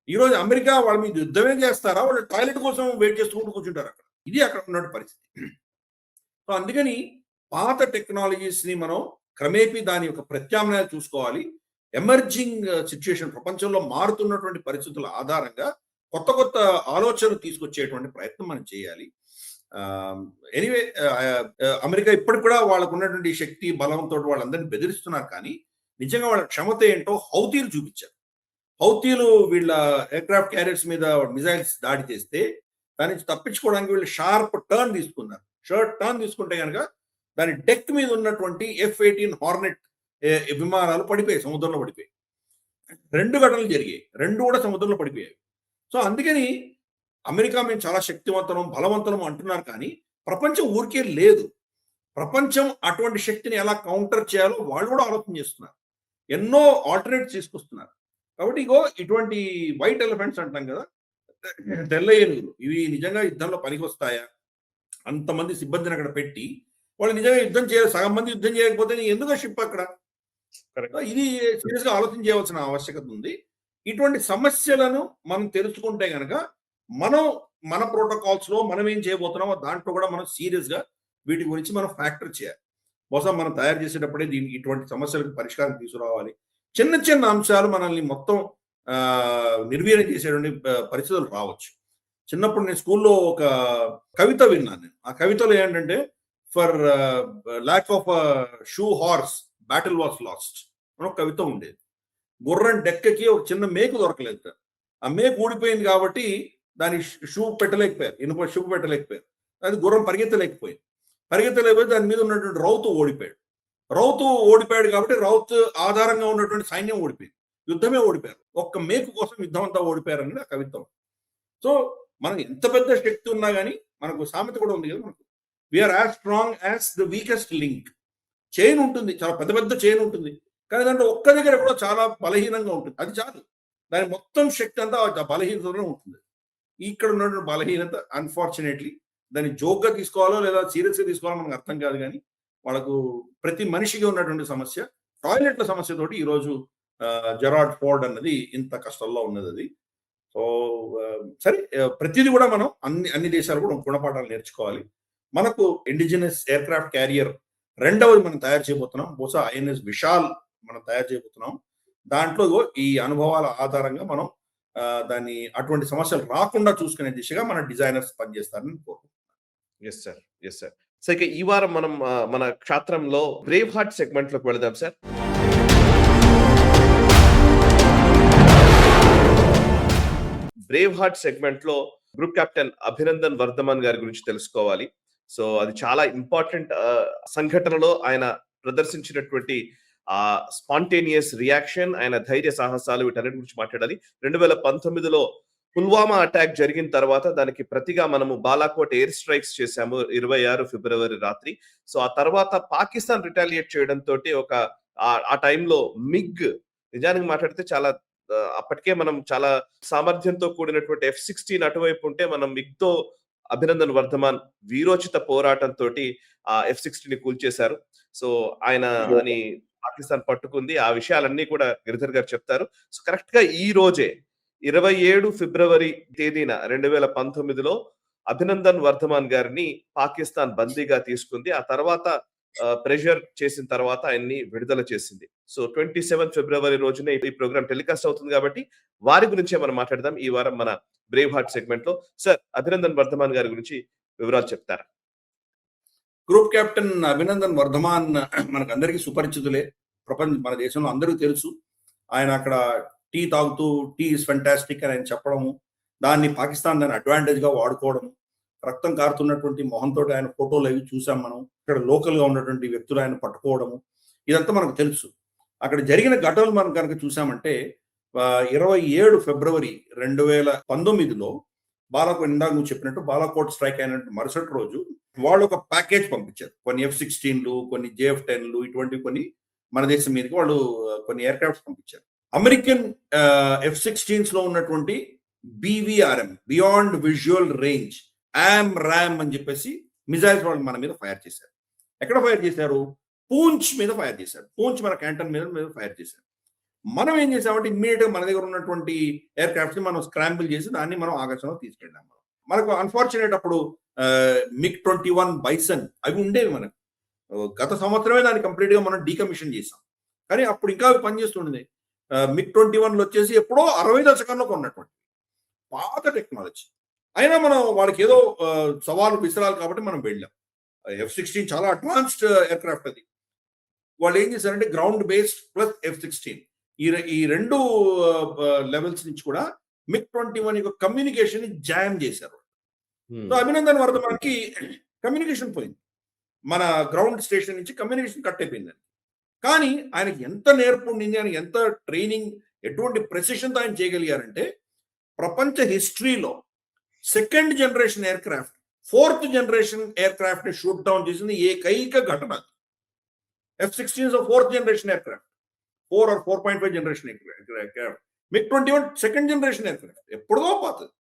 ఈరోజు అమెరికా వాళ్ళ మీద యుద్ధమే చేస్తారా, వాళ్ళు టాయిలెట్ కోసం వెయిట్ చేసుకుంటూ కూర్చుంటారు అక్కడ. ఇది అక్కడ ఉన్న పరిస్థితి. సో అందుకని పాత టెక్నాలజీస్ ని మనం క్రమేపీ దాని యొక్క ప్రత్యామ్నాయాలు చూసుకోవాలి. ఎమర్జింగ్ సిచ్యుయేషన్, ప్రపంచంలో మారుతున్నటువంటి పరిస్థితుల ఆధారంగా కొత్త ఆలోచనలు తీసుకొచ్చేటువంటి ప్రయత్నం మనం చేయాలి. ఎనీవే అమెరికా ఇప్పటికి కూడా వాళ్ళకు ఉన్నటువంటి శక్తి బలంతో వాళ్ళందరినీ బెదిరిస్తున్నారు. కానీ నిజంగా వాళ్ళ క్షమత ఏంటో హౌతీలు చూపించారు. హౌతీలు వీళ్ళ ఎయిర్క్రాఫ్ట్ క్యారియర్స్ మీద మిసైల్స్ దాడి చేస్తే దాని నుంచి తప్పించుకోవడానికి వీళ్ళు షార్ప్ టర్న్ తీసుకున్నారు. టర్న్ తీసుకుంటే కనుక దాని డెక్ మీద ఉన్నటువంటి F-18 హార్నెట్ విమానాలు పడిపోయాయి, సముద్రంలో పడిపోయాయి. 2 ఘటనలు జరిగాయి, 2 కూడా సముద్రంలో పడిపోయాయి. సో అందుకని అమెరికా మేము చాలా శక్తివంతం బలవంతం అంటున్నారు. కానీ ప్రపంచం ఊరికే లేదు. ప్రపంచం అటువంటి శక్తిని ఎలా కౌంటర్ చేయాలో వాళ్ళు కూడా ఆలోచన చేస్తున్నారు. ఎన్నో ఆల్టర్నేటివ్స్ తీసుకొస్తున్నారు. కాబట్టి ఇటువంటి వైట్ ఎలిఫెంట్స్ అంటాం కదా, తెల్ల ఏనుగులు, ఇవి నిజంగా యుద్ధంలో పనికి వస్తాయా? అంతమంది సిబ్బందిని అక్కడ పెట్టి వాళ్ళు నిజంగా యుద్ధం చేయాలి, సగం మంది యుద్ధం చేయకపోతే ఎందుకు షిప్ అక్కడ? ఇది సీరియస్ గా ఆలోచన చేయవలసిన ఆవశ్యకత ఉంది. ఇటువంటి సమస్యలను మనం తెలుసుకుంటే కనుక మన ప్రోటోకాల్స్ లో మనం ఏం చేయబోతున్నామో దాంట్లో కూడా మనం సీరియస్ గా వీటి గురించి మనం ఫ్యాక్టర్ చేయాలి. బహుశా మనం తయారు చేసేటప్పుడే ఇటువంటి సమస్యలకు పరిష్కారం తీసుకురావాలి. చిన్న అంశాలు మనల్ని మొత్తం నిర్వీర్యం చేసేటువంటి పరిస్థితులు రావచ్చు. చిన్నప్పుడు నేను స్కూల్లో ఒక కవిత విన్నాను. నేను ఆ కవితలో ఏంటంటే, for lack of shoe horse battle was last అని ఒక కవిత ఉండేది. గుర్రం డెక్కకి ఒక చిన్న మేకు దొరకలేదు. ఆ మేకు ఊడిపోయింది కాబట్టి దాని షూ పెట్టలేకపోయారు, ఇనుప షూ పెట్టలేకపోయారు. అది గుర్రం పరిగెత్తలేకపోయింది దాని మీద ఉన్నటువంటి రౌతు ఓడిపోయాడు కాబట్టి రౌతు ఆధారంగా ఉన్నటువంటి సైన్యం ఓడిపోయింది, యుద్ధమే ఓడిపోయారు. ఒక్క మేకు కోసం యుద్ధం అంతా ఓడిపోయారు అనేది ఆ కవిత్వం. సో మనకు ఎంత పెద్ద శక్తి ఉన్నా కానీ మనకు సామెత కూడా ఉంది కదా, మనకు we are as strong as the weakest link. Chain ఉంటుంది, చాలా పెద్ద పెద్ద చైన్ ఉంటుంది, కానీ దాంట్లో ఒక్క దగ్గర కూడా చాలా బలహీనంగా ఉంటుంది. అది చాలు, దాని మొత్తం శక్తి అంతా ఆ బలహీనతలో ఉంటుంది. ఇక్కడ ఉన్నటువంటి బలహీనత అన్ఫార్చునేట్లీ దాన్ని జోక్గా తీసుకోవాలో లేదా సీరియస్గా తీసుకోవాలో మనకు అర్థం కాదు. కానీ వాళ్ళకు ప్రతి మనిషికి ఉన్నటువంటి సమస్య టాయిలెట్ల సమస్యతోటి ఈరోజు జెరార్డ్ ఫోర్డ్ అన్నది ఇంత కష్టంలో ఉన్నది. అది సో సరే, ప్రతిదీ కూడా మనం అన్ని దేశాలు కూడా గుణపాఠాలు నేర్చుకోవాలి. మనకు ఇండిజినస్ ఎయిర్ క్రాఫ్ట్ క్యారియర్ రెండవది మనం తయారు చేయబోతున్నాం. బహుశా ఐఎన్ఎస్ విశాల్ మనం తయారు చేయబోతున్నాం. దాంట్లో ఈ అనుభవాల ఆధారంగా మనం దాన్ని అటువంటి సమస్యలు రాకుండా చూసుకునే దిశగా మన డిజైనర్స్ పనిచేస్తారని కోరుకుంటున్నాను. Yes sir, yes sir. So ఇక ఈ వారం మనం మన క్షేత్రంలో బ్రేవ్ హార్ట్ సెగ్మెంట్ లోకి వెళదాం సార్. బ్రేవ్ హార్ట్ సెగ్మెంట్ లో గ్రూప్ కెప్టెన్ అభినందన్ వర్ధమాన్ గారి గురించి తెలుసుకోవాలి. సో అది చాలా ఇంపార్టెంట్ సంఘటనలో ఆయన ప్రదర్శించినటువంటి ఆ స్పాంటేనియస్ రియాక్షన్, ఆయన ధైర్య సాహసాలు, వీటన్నిటి గురించి మాట్లాడాలి. 2019లో పుల్వామా అటాక్ జరిగిన తర్వాత దానికి ప్రతిగా మనము బాలాకోట్ ఎయిర్ స్ట్రైక్స్ చేశాము 26 ఫిబ్రవరి రాత్రి. సో ఆ తర్వాత పాకిస్తాన్ రిటాలియేట్ చేయడంతో ఆ టైంలో మిగ్ నిజానికి మాట్లాడితే చాలా అప్పటికే మనం చాలా సామర్థ్యంతో కూడినటువంటి F-16 అటువైపు ఉంటే మనం మిగ్తో అభినందన్ వర్ధమాన్ వీరోచిత పోరాటంతో ఆ F-16 ని కూల్చేశారు. సో ఆయన అని పాకిస్తాన్ పట్టుకుంది. ఆ విషయాలన్నీ కూడా గిరిధర్ గారు చెప్తారు. సో కరెక్ట్ గా ఈ రోజే 27 ఫిబ్రవరి తేదీన 2019లో అభినందన్ వర్ధమాన్ గారిని పాకిస్తాన్ బందీగా తీసుకుంది. ఆ తర్వాత ప్రెషర్ చేసిన తర్వాత ఆయన్ని విడుదల చేసింది. సో 27 ఫిబ్రవరి రోజున ఈ ప్రోగ్రామ్ టెలికాస్ట్ అవుతుంది కాబట్టి వారి గురించే మనం మాట్లాడదాం ఈ వారం మన బ్రేవ్ హార్ట్ సెగ్మెంట్ లో. సార్, అభినందన్ వర్ధమాన్ గారి గురించి వివరాలు చెప్తారా? గ్రూప్ కెప్టెన్ అభినందన్ వర్ధమాన్ మనకు అందరికీ సుపరిచితులే. మన దేశంలో అందరికీ తెలుసు. ఆయన అక్కడ టీ తాగుతూ టీ ఇస్ ఫెంటాస్టిక్ అని ఆయన చెప్పడము, దాన్ని పాకిస్తాన్ దాన్ని అడ్వాంటేజ్ గా వాడుకోవడము, రక్తం కారుతున్నటువంటి మొహంతో ఆయన ఫోటోలు అవి చూసాం మనం. ఇక్కడ లోకల్ గా ఉన్నటువంటి వ్యక్తులు ఆయన పట్టుకోవడము, ఇదంతా మనకు తెలుసు. అక్కడ జరిగిన ఘటనలు మనం కనుక చూసామంటే 27 ఫిబ్రవరి 2019లో బాలాకోట్, ఇందాక నువ్వు చెప్పినట్టు బాలాకోట్ స్ట్రైక్ అయిన మరుసటి రోజు వాళ్ళు ఒక ప్యాకేజ్ పంపించారు. కొన్ని F-16లు, కొన్ని JF-10లు, ఇటువంటి కొన్ని మన దేశం మీదకి వాళ్ళు కొన్ని ఎయిర్ క్రాఫ్ట్స్ పంపించారు. అమెరికన్ F-16s లో ఉన్నటువంటి BVRM, beyond visual range, RAM అని చెప్పేసి మిజైల్స్ వాళ్ళు మన మీద ఫైర్ చేశారు. ఎక్కడ ఫైర్ చేశారు? పూంచ్ మీద ఫైర్ చేశారు. పూంచ్ మన క్యాంటన్ మీద ఫైర్ చేశారు. మనం ఏం చేసామంటే ఇమ్మీడియట్ గా మన దగ్గర ఉన్నటువంటి ఎయిర్ క్రాఫ్ట్స్ ని మనం స్క్రాంబుల్ చేసి దాన్ని మనం ఆకాశంలో తీసుకెళ్ళాం. మనకు అన్ఫార్చునేట్ అప్పుడు MiG-21 బైసన్ అవి ఉండేవి మనకు. గత సంవత్సరమే దాన్ని కంప్లీట్ గా మనం డీకమిషన్ చేసాం. కానీ అప్పుడు ఇంకా అవి పనిచేస్తుండే. MiG-21 వచ్చేసి ఎప్పుడో 60 దశకంలో కొన్నటువంటి పాత టెక్నాలజీ. అయినా మనం వాళ్ళకి ఏదో సవాలు విసరాలి కాబట్టి మనం వెళ్ళాం. F-16 చాలా అడ్వాన్స్డ్ ఎయిర్ క్రాఫ్ట్. అది వాళ్ళు ఏం చేశారంటే గ్రౌండ్ బేస్డ్ ప్లస్ F-16 ఈ రెండు లెవెల్స్ నుంచి కూడా MiG-21 యొక్క కమ్యూనికేషన్ ని జామ్ చేశారు. సో అభినందన్ వర్ధమాన్కి కమ్యూనికేషన్ పోయింది. మన గ్రౌండ్ స్టేషన్ నుంచి కమ్యూనికేషన్ కట్ అయిపోయింది. కానీ ఆయనకి ఎంత నేర్పు ఉండింది, ఆయనకి ఎంత ట్రైనింగ్, ఎటువంటి ప్రెసిషన్తో ఆయన చేయగలిగారంటే ప్రపంచ హిస్టరీలో second generation air craft, 4th generation air craft ని షూట్ డౌన్ చేసింది ఏకైక ఘటన. F-16 4th generation air craft, 4 or 4.5 generation air craft. MiG-21 second generation air craft, ఎప్పుడో పోతుంది.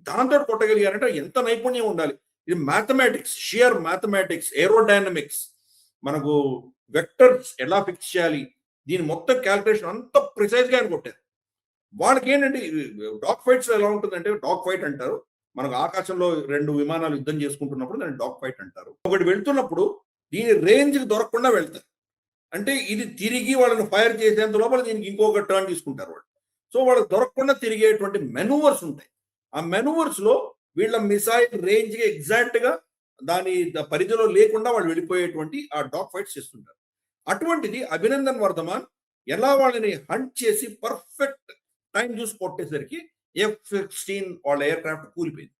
దాంతో కొట్టగలిగారంటే ఎంత నైపుణ్యం ఉండాలి. ఇది మ్యాథమెటిక్స్, షియర్ మ్యాథమెటిక్స్, ఏరోడైనమిక్స్, మనకు వెక్టర్స్ ఎలా ఫిక్స్ చేయాలి, దీని మొత్తం క్యాల్కులేషన్ అంత ప్రిసైజ్ గా ఆయన కొట్టారు. వాళ్ళకి ఏంటంటే డాగ్ ఫైట్స్ ఎలా ఉంటుందంటే, డాగ్ ఫైట్ అంటారు మనకు, ఆకాశంలో 2 విమానాలు యుద్ధం చేసుకుంటున్నప్పుడు దాన్ని డాగ్ ఫైట్ అంటారు. ఒకటి వెళ్తున్నప్పుడు దీని రేంజ్ కి దొరకకుండా వెళ్తారు. అంటే ఇది తిరిగి వాళ్ళని ఫైర్ చేసేంత లోపల దీనికి ఇంకొక టర్న్ తీసుకుంటారు వాళ్ళు. సో వాళ్ళకి దొరకకుండా తిరిగేటువంటి మెనూవర్స్ ఉంటాయి. ఆ మెనూవర్స్ లో వీళ్ళ మిసైల్ రేంజ్ కి ఎగ్జాక్ట్ గా దాని పరిధిలో లేకుండా వాళ్ళు వెళ్ళిపోయేటువంటి ఆ డాగ్ ఫైట్స్ చేస్తుంటారు. అటువంటిది అభినందన్ వర్ధమాన్ ఎలా వాళ్ళని హంట్ చేసి పర్ఫెక్ట్ టైం చూసి కొట్టేసరికి F-16 వాళ్ళ ఎయిర్ క్రాఫ్ట్ కూలిపోయింది.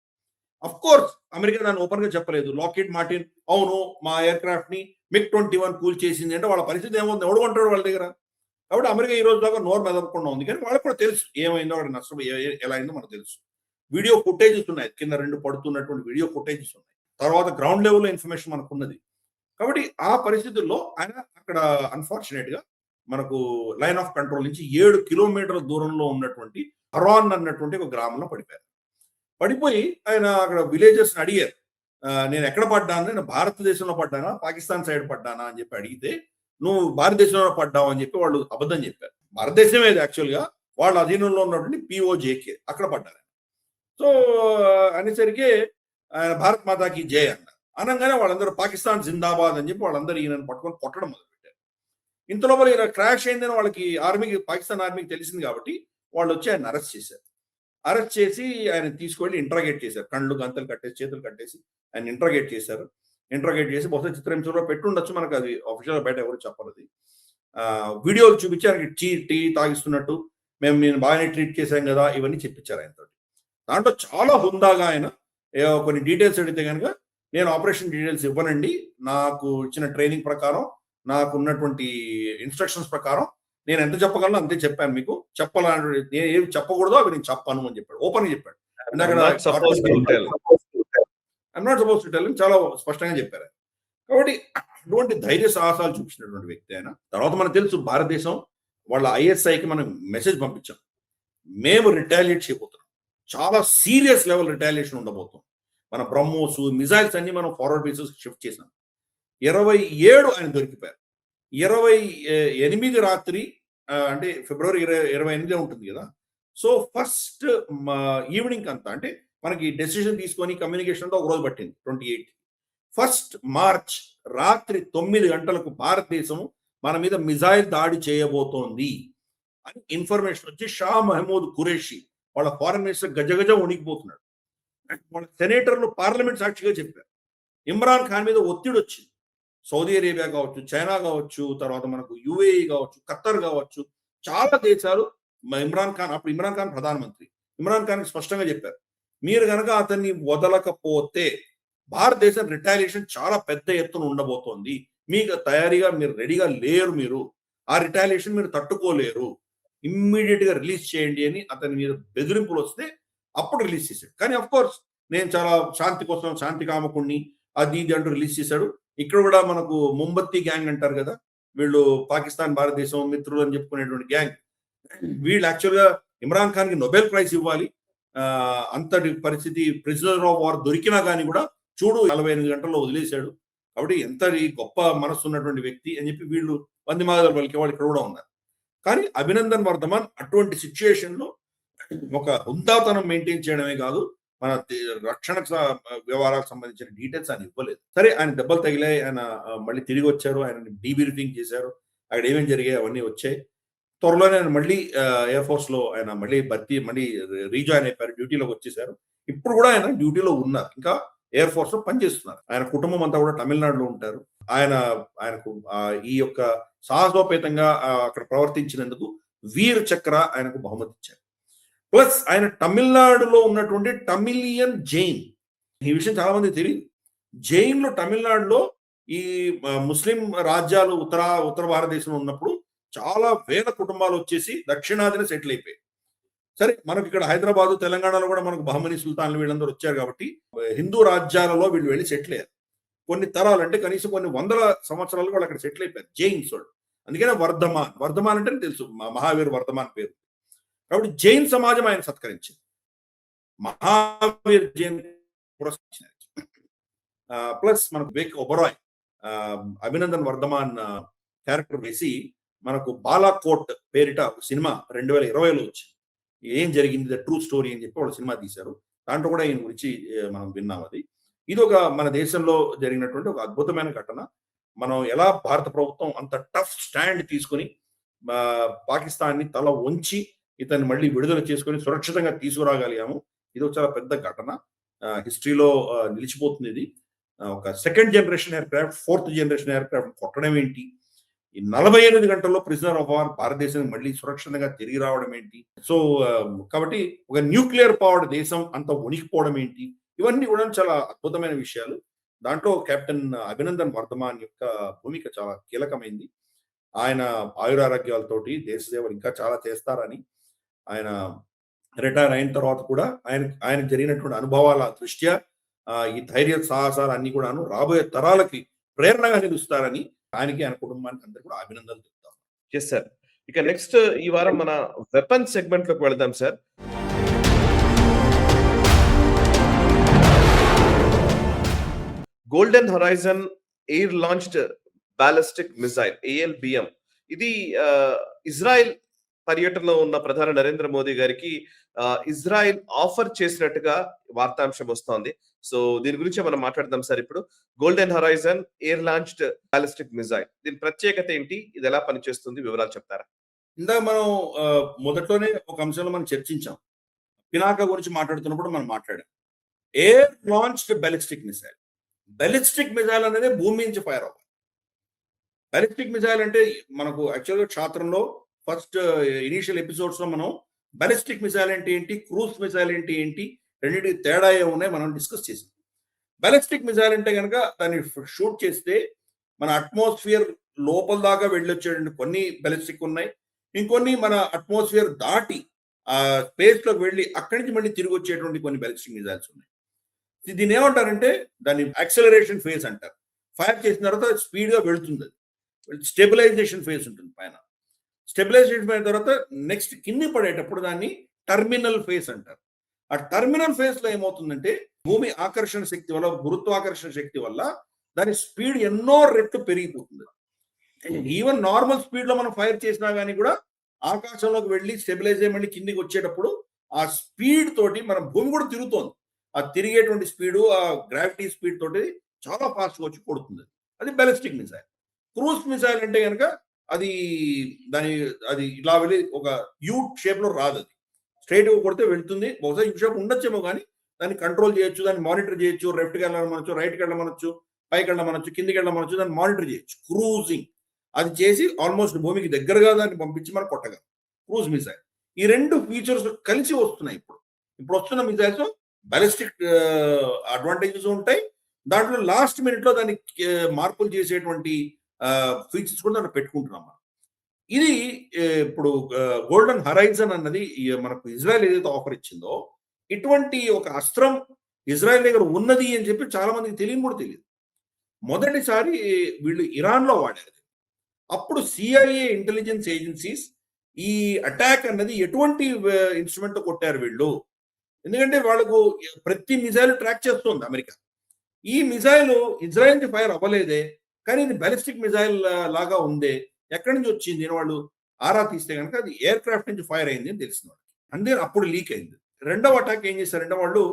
అఫ్ కోర్స్ అమెరికా దాన్ని ఓపెన్ గా చెప్పలేదు. లాక్హీడ్ మార్టిన్ అవును మా ఎయిర్ క్రాఫ్ట్ ని MiG-21 కూల్ చేసింది అంటే వాళ్ళ పరిస్థితి ఏమవుతుంది, ఎవడు కొంటాడు వాళ్ళ దగ్గర. కాబట్టి అమెరికా ఈ రోజు దాకా నోరు మెదపకుండా ఉంది. కానీ వాళ్ళకి కూడా తెలుసు ఏమైందో, వాడి నష్టం ఎలా అయిందో మనకు తెలుసు. వీడియో ఫుటేజెస్ ఉన్నాయి, కింద 2 పడుతున్నటువంటి వీడియో ఫుటేజెస్ ఉన్నాయి. తర్వాత గ్రౌండ్ లెవెల్లో ఇన్ఫర్మేషన్ మనకు ఉన్నది. కాబట్టి ఆ పరిస్థితుల్లో ఆయన అక్కడ అన్ఫార్చునేట్ గా మనకు లైన్ ఆఫ్ కంట్రోల్ నుంచి 7 కిలోమీటర్ల దూరంలో ఉన్నటువంటి హరాన్ అన్నటువంటి ఒక గ్రామంలో పడిపోయారు. పడిపోయి ఆయన అక్కడ విలేజర్స్ అడిగారు, నేను ఎక్కడ పడ్డాను, నేను భారతదేశంలో పడ్డానా పాకిస్తాన్ సైడ్ పడ్డానా అని చెప్పి అడిగితే, నువ్వు భారతదేశంలో పడ్డావు అని చెప్పి వాళ్ళు అబద్ధం చెప్పారు. భారతదేశమే యాక్చువల్ గా వాళ్ళ అధీనంలో ఉన్నటువంటి పిఓజేకే అక్కడ పడ్డారు. సో అనేసరికి ఆయన భారత్ మాతాకి జై అన్నారు. అనగానే వాళ్ళందరూ పాకిస్తాన్ జిందాబాద్ అని చెప్పి వాళ్ళందరూ ఈయనను పట్టుకొని కొట్టడం మొదలుపెట్టారు. ఇంతలోపల ఈయన క్రాష్ అయిందని వాళ్ళకి పాకిస్తాన్ ఆర్మీకి తెలిసింది కాబట్టి వాళ్ళు వచ్చి ఆయన అరెస్ట్ చేశారు. అరెస్ట్ చేసి ఆయన తీసుకెళ్లి ఇంట్రాగేట్ చేశారు. కళ్ళు గంతలు కట్టేసి చేతులు కట్టేసి ఆయన ఇంట్రాగేట్ చేశారు. ఇంట్రాగేట్ చేసి బహుశా చిత్రహింసలో పెట్టుండొచ్చు, మనకు అది ఆఫీషియల్ బయట ఎవరు చెప్పరు. అది వీడియోలు చూపించి ఆయనకి టీ తాగిస్తున్నట్టు, నేను బాగానే ట్రీట్ చేశాం కదా, ఇవన్నీ చెప్పించారు ఆయనతో. దాంట్లో చాలా హుందాగా ఆయన కొన్ని డీటెయిల్స్ అడిగితే కనుక, నేను ఆపరేషన్ డీటెయిల్స్ ఇవ్వనండి, నాకు ఇచ్చిన ట్రైనింగ్ ప్రకారం, నాకు ఉన్నటువంటి ఇన్స్ట్రక్షన్స్ ప్రకారం నేను ఎంత చెప్పగలను అంతే చెప్పాను, మీకు చెప్పాలని నేను ఏమి చెప్పకూడదో అవి నేను చెప్పను అని చెప్పాడు. ఓపెన్ గా చెప్పాడు. I'm not supposed to tell. చాలా స్పష్టంగా చెప్పారు. కాబట్టి అటువంటి ధైర్య సాహసాలు చూపించినటువంటి వ్యక్తి ఆయన. తర్వాత మనకు తెలుసు, భారతదేశం వాళ్ళ ఐఎస్ఐకి మనం మెసేజ్ పంపించాం, మేము రిటాలియేట్ చేయబోతున్నాం, చాలా సీరియస్ లెవెల్ రిటాలియేషన్ ఉండబోతున్నాం. మన బ్రహ్మోస్ మిజైల్స్ అన్ని మనం ఫార్వర్డ్ బేసిస్ షిఫ్ట్ చేసాం. 27 ఆయన దొరికిపోయారు. 28 రాత్రి, అంటే ఫిబ్రవరి 28 ఉంటుంది కదా. సో ఫస్ట్ ఈవినింగ్ అంతా, అంటే మనకి డెసిషన్ తీసుకొని కమ్యూనికేషన్ అంతా ఒక రోజు పట్టింది. 28 1 మార్చ్ రాత్రి 9 గంటలకు భారతదేశం మన మీద మిజైల్ దాడి చేయబోతోంది అని ఇన్ఫర్మేషన్ వచ్చి షా మహమూద్ ఖురేషి వాళ్ళ ఫారెన్ మినిస్టర్ గజగజ వణికిపోతున్నాడు. వాళ్ళ సెనేటర్లు పార్లమెంట్ సాక్షిగా చెప్పారు. ఇమ్రాన్ ఖాన్ మీద ఒత్తిడి వచ్చింది. సౌదీ అరేబియా కావచ్చు, చైనా కావచ్చు, తర్వాత మనకు యుఏఈ కావచ్చు, ఖత్తర్ కావచ్చు, చాలా దేశాలు ఇమ్రాన్ ఖాన్ ప్రధానమంత్రి, ఇమ్రాన్ ఖాన్ స్పష్టంగా చెప్పారు, మీరు కనుక అతన్ని వదలకపోతే భారతదేశం రిటాలియేషన్ చాలా పెద్ద ఎత్తున ఉండబోతోంది, మీకు తయారీగా మీరు రెడీగా లేరు, మీరు ఆ రిటాలియేషన్ మీరు తట్టుకోలేరు, ఇమ్మీడియట్ గా రిలీజ్ చేయండి అని అతని మీద బెదిరింపులు వస్తే అప్పుడు రిలీజ్ చేశాడు. కానీ అఫ్ కోర్స్ నేను చాలా శాంతి కోసం, శాంతి కామకుణ్ణి, అది ఇది అంటూ రిలీజ్ చేశాడు. ఇక్కడ కూడా మనకు ముంబత్తి గ్యాంగ్ అంటారు కదా, వీళ్ళు పాకిస్తాన్ భారతదేశం మిత్రులు అని చెప్పుకునేటువంటి గ్యాంగ్, వీళ్ళు యాక్చువల్గా ఇమ్రాన్ ఖాన్ కి నోబెల్ ప్రైజ్ ఇవ్వాలి. అంతటి పరిస్థితి, ప్రిజనర్ ఆఫ్ వార్ దొరికినా కానీ కూడా చూడు 48 గంటల్లో వదిలేశాడు. కాబట్టి ఎంత గొప్ప మనసు ఉన్నటువంటి వ్యక్తి అని చెప్పి వీళ్ళు వందిమాగలు పలికే వాళ్ళు ఇక్కడ కూడా ఉన్నారు. కానీ అభినందన్ వర్ధమాన్ అటువంటి సిచ్యుయేషన్ లో ఒక హుందాతనం మెయింటైన్ చేయడమే కాదు, మన రక్షణ వ్యవహారాలకు సంబంధించిన డీటెయిల్స్ ఆయన ఇవ్వలేదు. సరే, ఆయన దెబ్బలు తగిలాయి, ఆయన మళ్ళీ తిరిగి వచ్చారు, ఆయన డీబ్రీఫింగ్ చేశారు, అక్కడ ఏమేమి జరిగాయి అవన్నీ వచ్చాయి. త్వరలోనే ఆయన మళ్ళీ ఎయిర్ ఫోర్స్ లో ఆయన మళ్ళీ రీజాయిన్ అయిపోయారు, డ్యూటీలోకి వచ్చేసారు. ఇప్పుడు కూడా ఆయన డ్యూటీలో ఉన్నారు, ఇంకా ఎయిర్ ఫోర్స్ లో పనిచేస్తున్నారు. ఆయన కుటుంబం అంతా కూడా తమిళనాడులో ఉంటారు. ఆయనకు ఈ యొక్క సాహసోపేతంగా అక్కడ ప్రవర్తించినందుకు వీర్ చక్ర ఆయనకు బహుమతి ఇచ్చారు. ప్లస్ ఆయన తమిళనాడులో ఉన్నటువంటి తమిళియన్ జైన్, ఈ విషయం చాలా మంది తెలియదు. జైన్లు తమిళనాడులో ఈ ముస్లిం రాజ్యాలు ఉత్తర భారతదేశంలో ఉన్నప్పుడు చాలా వేల కుటుంబాలు వచ్చేసి దక్షిణాదిన సెటిల్ అయిపోయాయి. సరే, మనకి ఇక్కడ హైదరాబాదు, తెలంగాణలో కూడా మనకు బహమనీ సుల్తాన్లు వీళ్ళందరూ వచ్చారు కాబట్టి హిందూ రాజ్యాలలో వీళ్ళు వెళ్ళి సెటిల్ అయ్యారు. కొన్ని తరాలు, అంటే కనీసం కొన్ని 100 సంవత్సరాలు వాళ్ళు అక్కడ సెటిల్ అయిపోయారు జైన్స్ వాళ్ళు. అందుకనే వర్ధమాన్ అంటే తెలుసు, మహావీర్ వర్ధమాన్ పేరు. కాబట్టి జైన్ సమాజం ఆయన సత్కరించింది, మహావీర్ జైన్ పురస్కరించినారు. ప్లస్ మనకు బేక్ ఒబరాయ్ అభినందన్ వర్ధమాన్ క్యారెక్టర్ వేసి మనకు బాలాకోట్ పేరిట ఒక సినిమా 2020లో వచ్చింది. ఏం జరిగింది, ద ట్రూ స్టోరీ అని చెప్పి వాళ్ళు సినిమా తీశారు. దాంట్లో కూడా ఈయన గురించి మనం విన్నాం. ఇది ఒక మన దేశంలో జరిగినటువంటి ఒక అద్భుతమైన ఘటన. మనం ఎలా భారత ప్రభుత్వం అంత టఫ్ స్టాండ్ తీసుకుని పాకిస్తాన్ని తల వంచి ఇతన్ని మళ్ళీ విడుదల చేసుకొని సురక్షితంగా తీసుకురాగలిగాము. ఇది ఒక చాలా పెద్ద ఘటన, హిస్టరీలో నిలిచిపోతుంది. ఇది ఒక 2nd generation air craft, 4th generation air craft కొట్టడం ఏంటి, ఈ 48 గంటల్లో ప్రిజనర్ ఆఫ్ వార్ భారతదేశానికి మళ్ళీ సురక్షితంగా తిరిగి రావడం ఏంటి, సో కాబట్టి ఒక న్యూక్లియర్ పవర్డ్ దేశం అంత ఉనికిపోవడం ఏంటి, ఇవన్నీ కూడా చాలా అద్భుతమైన విషయాలు. దాంట్లో కెప్టెన్ అభినందన్ వర్ధమాన్ యొక్క భూమిక చాలా కీలకమైంది. ఆయన ఆయురారోగ్యాలతోటి దేశ సేవలు ఇంకా చాలా చేస్తారని, ఆయన రిటైర్ అయిన తర్వాత కూడా ఆయనకు జరిగినటువంటి అనుభవాల దృష్ట్యా ఈ ధైర్య సాహసాలు అన్ని కూడాను రాబోయే తరాలకి ప్రేరణగా నిలుస్తారని ఆయనకి ఆయన కుటుంబానికి అందరూ కూడా అభినందనలు చెప్తాం. Yes sir. ఇక నెక్స్ట్ ఈ వారం మన వెపన్ సెగ్మెంట్ లోకి వెళ్దాం sir. Golden horizon air launched ballistic missile ALBM ఇది ఇజ్రాయెల్ పర్యటనలో ఉన్న ప్రధాని నరేంద్ర మోదీ గారికి ఇజ్రాయెల్ ఆఫర్ చేసినట్టుగా వార్తాంశం వస్తోంది. సో దీని గురించి మనం మాట్లాడదాం సార్ ఇప్పుడు. Golden horizon air launched ballistic missile, దీని ప్రత్యేకత ఏంటి, ఇది ఎలా పనిచేస్తుంది, వివరాలు చెప్తారా? ఇందాక మనం మొదట్లోనే ఒక అంశంలో మనం చర్చించాం. పినాక గురించి మాట్లాడుతున్నప్పుడు మనం మాట్లాడాం. Air launched ballistic missile. Ballistic missile అనేది భూమి నుంచి ఫైర్ అవ్వాలి. బాలిస్టిక్ మిసైల్ అంటే మనకు యాక్చువల్గా క్షాత్రంలో ఫస్ట్ ఇనీషియల్ ఎపిసోడ్స్ లో మనం బాలిస్టిక్ మిసైల్ అంటే ఏంటి, క్రూజ్ మిసైల్ అంటే ఏంటి, రెండింటికి తేడా ఏమున్నాయి మనం డిస్కస్ చేసాం. బాలిస్టిక్ మిసైల్ అంటే కనుక దాన్ని షూట్ చేస్తే మన అట్మాస్ఫియర్ లోపల దాకా వెళ్ళొచ్చేటువంటి కొన్ని బాలిస్టిక్ ఉన్నాయి, ఇంకొన్ని మన అట్మాస్ఫియర్ దాటి ఆ స్పేస్ లోకి వెళ్ళి అక్కడి నుంచి మళ్ళీ తిరిగి వచ్చేటువంటి కొన్ని బాలిస్టిక్ మిసైల్స్ ఉన్నాయి. దీన్ని ఏమంటారంటే దాన్ని యాక్సలరేషన్ ఫేజ్ అంటారు. ఫైర్ చేసిన తర్వాత స్పీడ్ గా వెళుతుంది. స్టెబిలైజేషన్ ఫేజ్ ఉంటుంది పైన. స్టెబిలైజేషన్ అయిన తర్వాత నెక్స్ట్ కింది పడేటప్పుడు దాన్ని టర్మినల్ ఫేజ్ అంటారు. ఆ టర్మినల్ ఫేజ్ లో ఏమవుతుందంటే భూమి ఆకర్షణ శక్తి వల్ల, గురుత్వాకర్షణ శక్తి వల్ల దాని స్పీడ్ ఎన్నో రెట్లు పెరిగిపోతుంది. ఈవెన్ నార్మల్ స్పీడ్ లో మనం ఫైర్ చేసినా కానీ కూడా ఆకాశంలోకి వెళ్ళి స్టెబిలైజ్ అయ్యి మళ్ళీ కిందికి వచ్చేటప్పుడు ఆ స్పీడ్ తోటి మన భూమి కూడా తిరుగుతోంది. ఆ తిరిగేటువంటి స్పీడు, ఆ గ్రావిటీ స్పీడ్ తోటి చాలా ఫాస్ట్ గా వచ్చి కొడుతుంది. అది బాలిస్టిక్ మిసైల్. క్రూజ్ మిసైల్ అంటే కనుక అది ఇలా వెళ్ళి ఒక యూ షేప్ లో రాదు. అది స్ట్రైట్ గా కొడితే వెళ్తుంది. బహుశా యూ షేప్ ఉండొచ్చేమో కానీ దాన్ని కంట్రోల్ చేయొచ్చు, దాన్ని మానిటర్ చేయొచ్చు. లెఫ్ట్కి వెళ్ళమనొచ్చు, రైట్కి వెళ్ళమనొచ్చు, పైకి వెళ్ళమనొచ్చు, కిందికి వెళ్ళమనొచ్చు, దాన్ని మానిటర్ చేయొచ్చు. క్రూజింగ్ అది చేసి ఆల్మోస్ట్ భూమికి దగ్గరగా దాన్ని పంపించి మనం కొట్టగలం. Cruise missile. ఈ రెండు ఫీచర్స్ కలిసి వస్తున్నాయి. ఇప్పుడు వస్తున్న మిసైల్స్ బాలిస్టిక్ అడ్వాంటేజెస్ ఉంటాయి, దాంట్లో లాస్ట్ మినిట్ లో దాన్ని మార్పులు చేసేటువంటి ఫీచర్స్ కూడా దాన్ని పెట్టుకుంటున్నాం మనం. ఇది ఇప్పుడు గోల్డెన్ హరైజన్ అన్నది మనకు ఇజ్రాయెల్ ఏదైతే ఆఫర్ ఇచ్చిందో, ఇటువంటి ఒక అస్త్రం ఇజ్రాయెల్ దగ్గర ఉన్నది అని చెప్పి చాలా మందికి తెలియని కూడా తెలియదు. మొదటిసారి వీళ్ళు ఇరాన్ లో వాడారు. అప్పుడు CIA ఇంటెలిజెన్స్ ఏజెన్సీస్ ఈ అటాక్ అన్నది ఎటువంటి ఇన్స్ట్రుమెంట్ తో కొట్టారు వీళ్ళు, ఎందుకంటే వాళ్ళకు ప్రతి మిసైల్ ట్రాక్ చేస్తుంది అమెరికా. ఈ మిసైల్ ఇజ్రాయెల్ నుంచి ఫైర్ అవ్వలేదే, కానీ ఇది బాలిస్టిక్ మిసైల్ లాగా ఉందే, ఎక్కడి నుంచి వచ్చింది అని వాళ్ళు ఆరా తీస్తే కనుక అది ఎయిర్ క్రాఫ్ట్ నుంచి ఫైర్ అయింది అని తెలిసింది వాళ్ళకి. అంటే అప్పుడు లీక్ అయింది. రెండవ అటాక్ ఏం చేశారంటే వాళ్ళు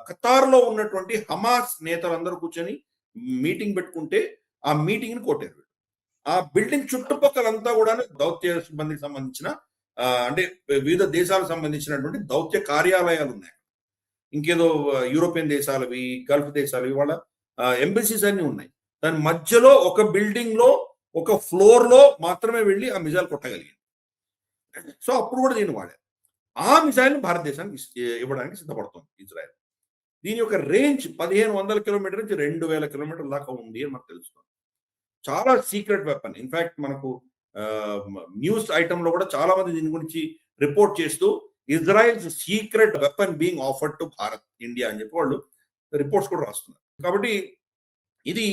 ఖతార్ లో ఉన్నటువంటి హమాస్ నేతలందరూ కూర్చొని మీటింగ్ పెట్టుకుంటే ఆ మీటింగ్ ని కొట్టారు. ఆ బిల్డింగ్ చుట్టుపక్కలంతా కూడా దౌత్య సిబ్బందికి సంబంధించిన అంటే వివిధ దేశాలకు సంబంధించినటువంటి దౌత్య కార్యాలయాలు ఉన్నాయి. ఇంకేదో యూరోపియన్ దేశాలవి, గల్ఫ్ దేశాలవి, వాళ్ళ ఎంబసీస్ అన్ని ఉన్నాయి. దాని మధ్యలో ఒక బిల్డింగ్ లో ఒక ఫ్లోర్ లో మాత్రమే వెళ్ళి ఆ మిసైల్ కొట్టగలిగింది. సో అప్పుడు కూడా దీన్ని వాడారు. ఆ మిసైల్ భారతదేశానికి ఇవ్వడానికి సిద్ధపడుతుంది ఇజ్రాయెల్. దీని యొక్క రేంజ్ 1500 కిలోమీటర్ నుంచి 2000 కిలోమీటర్ల దాకా ఉంది అని మనకు తెలుస్తుంది. చాలా సీక్రెట్ వెపన్. ఇన్ఫాక్ట్ మనకు న్యూస్ ఐటమ్ లో కూడా చాలా మంది దీని గురించి రిపోర్ట్ చేస్తూ Israel's secret weapon being offered to Bharat, India అని చెప్పి వాళ్ళు రిపోర్ట్స్ కూడా రాస్తున్నారు. కాబట్టి ఇది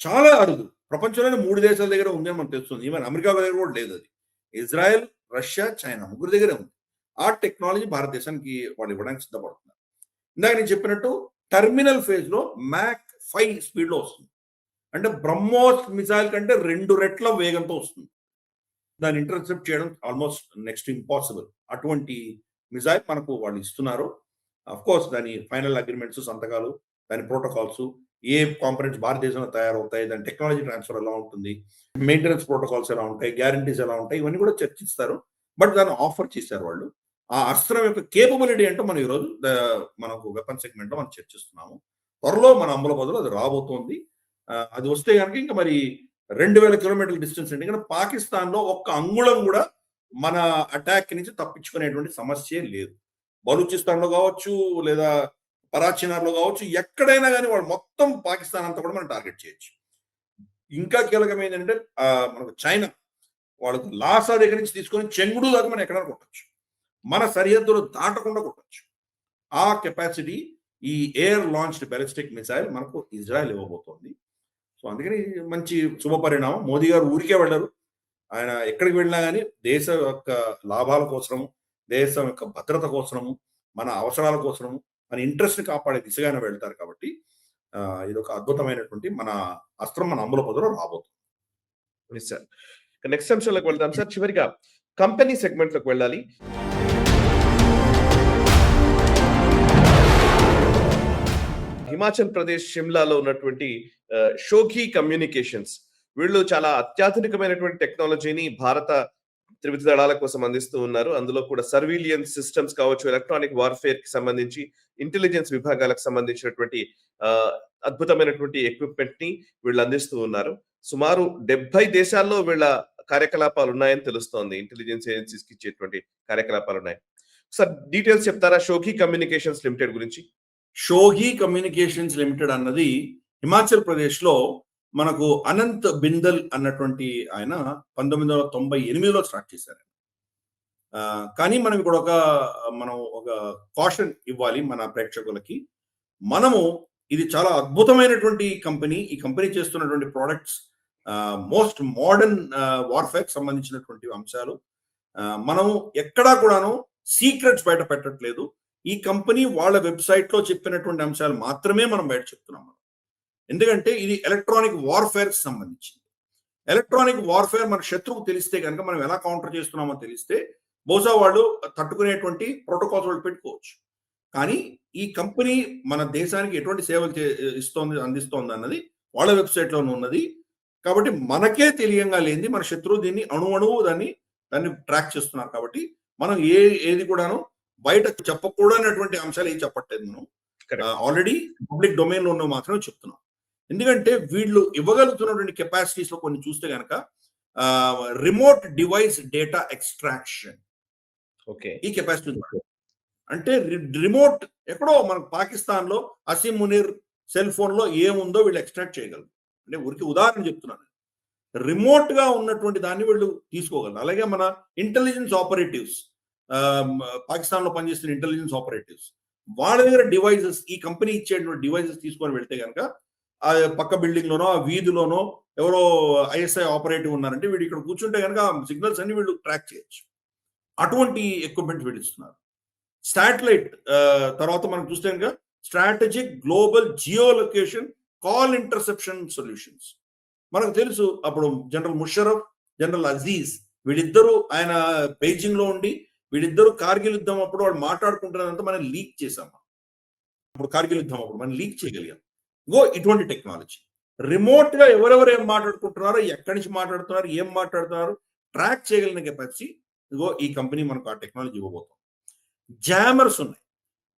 చాలా అరుదు. ప్రపంచంలోనే 3 దేశాల దగ్గర ఉంది అని మనకు తెలుస్తుంది. ఈవెన్ అమెరికా దగ్గర కూడా లేదు. అది ఇజ్రాయెల్, రష్యా, చైనా ముగ్గురు దగ్గరే ఉంది. ఆ టెక్నాలజీ భారతదేశానికి వాళ్ళు ఇవ్వడానికి సిద్ధపడుతున్నారు. ఇందాక నేను చెప్పినట్టు టర్మినల్ ఫేజ్ లో మ్యాక్ 5 స్పీడ్ లో వస్తుంది. అంటే బ్రహ్మోస్ మిసైల్ కంటే 2 రెట్ల వేగంతో వస్తుంది. దాన్ని ఇంటర్సెప్ట్ చేయడం ఆల్మోస్ట్ నెక్స్ట్ ఇంపాసిబుల్. అటువంటి మిసైల్ మనకు వాళ్ళు ఇస్తున్నారు. అఫ్ కోర్స్ దాని ఫైనల్ అగ్రిమెంట్స్, సంతకాలు, దాని ప్రోటోకాల్స్, ఏ కాంపనెంట్స్ భారతదేశంలో తయారవుతాయి, దాని టెక్నాలజీ ట్రాన్స్ఫర్ ఎలా ఉంటుంది, మెయింటెనెన్స్ ప్రోటోకాల్స్ ఎలా ఉంటాయి, గ్యారంటీస్ ఎలా ఉంటాయి, ఇవన్నీ కూడా చర్చిస్తారు. బట్ దాన్ని ఆఫర్ చేశారు వాళ్ళు. ఆ అస్త్రం యొక్క కేపబిలిటీ అంటే మనం ఈరోజు మనకు వెపన్ సెగ్మెంట్ లో మనం చర్చిస్తున్నాము. త్వరలో మన అమలు బదులు అది రాబోతోంది. అది వస్తే కనుక ఇంకా మరి 2000 కిలోమీటర్ల డిస్టెన్స్ అంటే కనుక పాకిస్తాన్ లో ఒక్క అంగుళం కూడా మన అటాక్ నుంచి తప్పించుకునేటువంటి సమస్య లేదు. బలూచిస్తాన్ లో కావచ్చు, లేదా పరాచినార్ లో కావచ్చు, ఎక్కడైనా కానీ వాళ్ళు మొత్తం పాకిస్తాన్ అంతా కూడా మనం టార్గెట్ చేయొచ్చు. ఇంకా కీలకమైంది ఏంటంటే మనకు చైనా వాళ్ళకు లాసా దగ్గర నుంచి తీసుకొని చెంగుడు దాకా మనం ఎక్కడైనా కొట్టచ్చు. మన సరిహద్దులు దాటకుండా కొట్టచ్చు. ఆ కెపాసిటీ ఈ ఎయిర్ లాంచ్డ్ బాలిస్టిక్ మిసైల్ మనకు ఇజ్రాయెల్ ఇవ్వబోతోంది. సో అందుకని మంచి శుభ పరిణామం. మోదీ గారు ఊరికే వెళ్ళరు. ఆయన ఎక్కడికి వెళ్ళినా కానీ దేశం యొక్క లాభాల కోసము, దేశం యొక్క భద్రత కోసము, మన అవసరాల కోసము, మన ఇంట్రెస్ట్ని కాపాడే దిశగానే వెళ్తారు కాబట్టి ఇది ఒక అద్భుతమైనటువంటి మన అస్త్రం మన అమ్ముల పొదలో రాబోతుంది. సార్ నెక్స్ట్ అంశంలోకి వెళ్దాం సార్. చివరిగా కంపెనీ సెగ్మెంట్ లోకి వెళ్ళాలి. హిమాచల్ ప్రదేశ్ షిమ్లాలో ఉన్నటువంటి షోఘీ కమ్యూనికేషన్స్, వీళ్ళు చాలా అత్యాధునికమైనటువంటి టెక్నాలజీని భారత త్రివిధ దళాల కోసం అందిస్తూ ఉన్నారు. అందులో కూడా సర్వీలియన్స్ సిస్టమ్స్ కావచ్చు, ఎలక్ట్రానిక్ వార్ఫేర్ కి సంబంధించి, ఇంటెలిజెన్స్ విభాగాలకు సంబంధించినటువంటి అద్భుతమైనటువంటి ఎక్విప్మెంట్ ని వీళ్ళు అందిస్తూ ఉన్నారు. సుమారు 70 దేశాల్లో వీళ్ళ కార్యకలాపాలు ఉన్నాయని తెలుస్తోంది. ఇంటెలిజెన్స్ ఏజెన్సీస్ కి ఇచ్చేటువంటి కార్యకలాపాలు ఉన్నాయి. సార్ డీటెయిల్స్ చెప్తారా షోఘీ కమ్యూనికేషన్స్ లిమిటెడ్ గురించి? షోఘీ కమ్యూనికేషన్స్ లిమిటెడ్ అన్నది హిమాచల్ ప్రదేశ్ లో మనకు అనంత్ బిందల్ అన్నటువంటి ఆయన 1998లో స్టార్ట్ చేశారు. కానీ మనం ఇక్కడ ఒక కాషన్ ఇవ్వాలి మన ప్రేక్షకులకి. మనము ఇది చాలా అద్భుతమైనటువంటి కంపెనీ. ఈ కంపెనీ చేస్తున్నటువంటి ప్రోడక్ట్స్ మోస్ట్ మోడర్న్ వార్ఫేర్ సంబంధించినటువంటి అంశాలు. మనము ఎక్కడా కూడాను సీక్రెట్స్ బయట పెట్టట్లేదు. ఈ కంపెనీ వాళ్ళ వెబ్సైట్ లో చెప్పినటువంటి అంశాలు మాత్రమే మనం బయట చెప్తున్నాం. ఎందుకంటే ఇది ఎలక్ట్రానిక్ వార్ఫేర్ సంబంధించింది. ఎలక్ట్రానిక్ వార్ఫేర్ మన శత్రువుకు తెలిస్తే కనుక మనం ఎలా కౌంటర్ చేస్తున్నామో తెలిస్తే బహుశా వాళ్ళు తట్టుకునేటువంటి ప్రోటోకాల్స్ వాళ్ళు పెట్టుకోవచ్చు. కానీ ఈ కంపెనీ మన దేశానికి ఎటువంటి సేవలు అందిస్తోంది అన్నది వాళ్ళ వెబ్సైట్ లోనే ఉన్నది. కాబట్టి మనకే తెలియంగా లేనిది మన శత్రువు దీన్ని అణువు దాన్ని ట్రాక్ చేస్తున్నారు. కాబట్టి మనం ఏది కూడాను బయట చెప్పకూడనటువంటి అంశాలు ఏం చెప్పట్లేదు. మనం ఆల్రెడీ పబ్లిక్ డొమైన్ లో ఉన్నవి మాత్రమే చెప్తున్నాం. ఎందుకంటే వీళ్ళు ఇవ్వగలుగుతున్నటువంటి కెపాసిటీస్ లో కొన్ని చూస్తే కనుక రిమోట్ డివైస్ డేటా ఎక్స్ట్రాక్షన్, ఈ కెపాసిటీ అంటే రిమోట్ ఎక్కడో మన పాకిస్తాన్ లో అసీం మునీర్ సెల్ ఫోన్ లో ఏముందో వీళ్ళు ఎక్స్ట్రాక్ట్ చేయగలరు. అంటే ఊరికి ఉదాహరణ చెప్తున్నాను. రిమోట్ గా ఉన్నటువంటి దాన్ని వీళ్ళు తీసుకోగలరు. అలాగే మన ఇంటెలిజెన్స్ ఆపరేటివ్స్, పాకిస్తాన్ లో పనిచేస్తున్న ఇంటెలిజెన్స్ ఆపరేటివ్స్, వాళ్ళ దగ్గర డివైజెస్, ఈ కంపెనీ ఇచ్చేటువంటి డివైజెస్ తీసుకొని వెళ్తే కనుక ఆ పక్క బిల్డింగ్ లోనో ఆ వీధిలోనో ఎవరో ఐఎస్ఐ ఆపరేటివ్ ఉన్నారంటే వీడు ఇక్కడ కూర్చుంటే కనుక సిగ్నల్స్ అన్ని వీళ్ళు ట్రాక్ చేయొచ్చు. అటువంటి ఎక్విప్మెంట్ వీళ్ళు ఇస్తున్నారు. శాటిలైట్ తర్వాత మనం చూస్తే కనుక strategic global geo location call interception solutions. మనకు తెలుసు అప్పుడు జనరల్ ముషరఫ్, జనరల్ అజీజ్ వీళ్ళిద్దరూ ఆయన బెయిజింగ్ లో ఉండి వీళ్ళిద్దరూ కార్గిల్ యుద్ధం అప్పుడు వాళ్ళు మాట్లాడుకుంటున్నారంతా మనం లీక్ చేసాం. ఇప్పుడు కార్గిల్ యుద్ధం అప్పుడు మనం లీక్ చేయగలిగాం. ఇటువంటి టెక్నాలజీ రిమోట్ గా ఎవరెవరు ఏం మాట్లాడుకుంటున్నారో, ఎక్కడి నుంచి మాట్లాడుతున్నారు, ఏం మాట్లాడుతున్నారు ట్రాక్ చేయగలిగిన కెపాసిటీ ఈ కంపెనీ మనకు ఆ టెక్నాలజీ ఇవ్వబోతుంది. జామర్స్ ఉన్నాయి,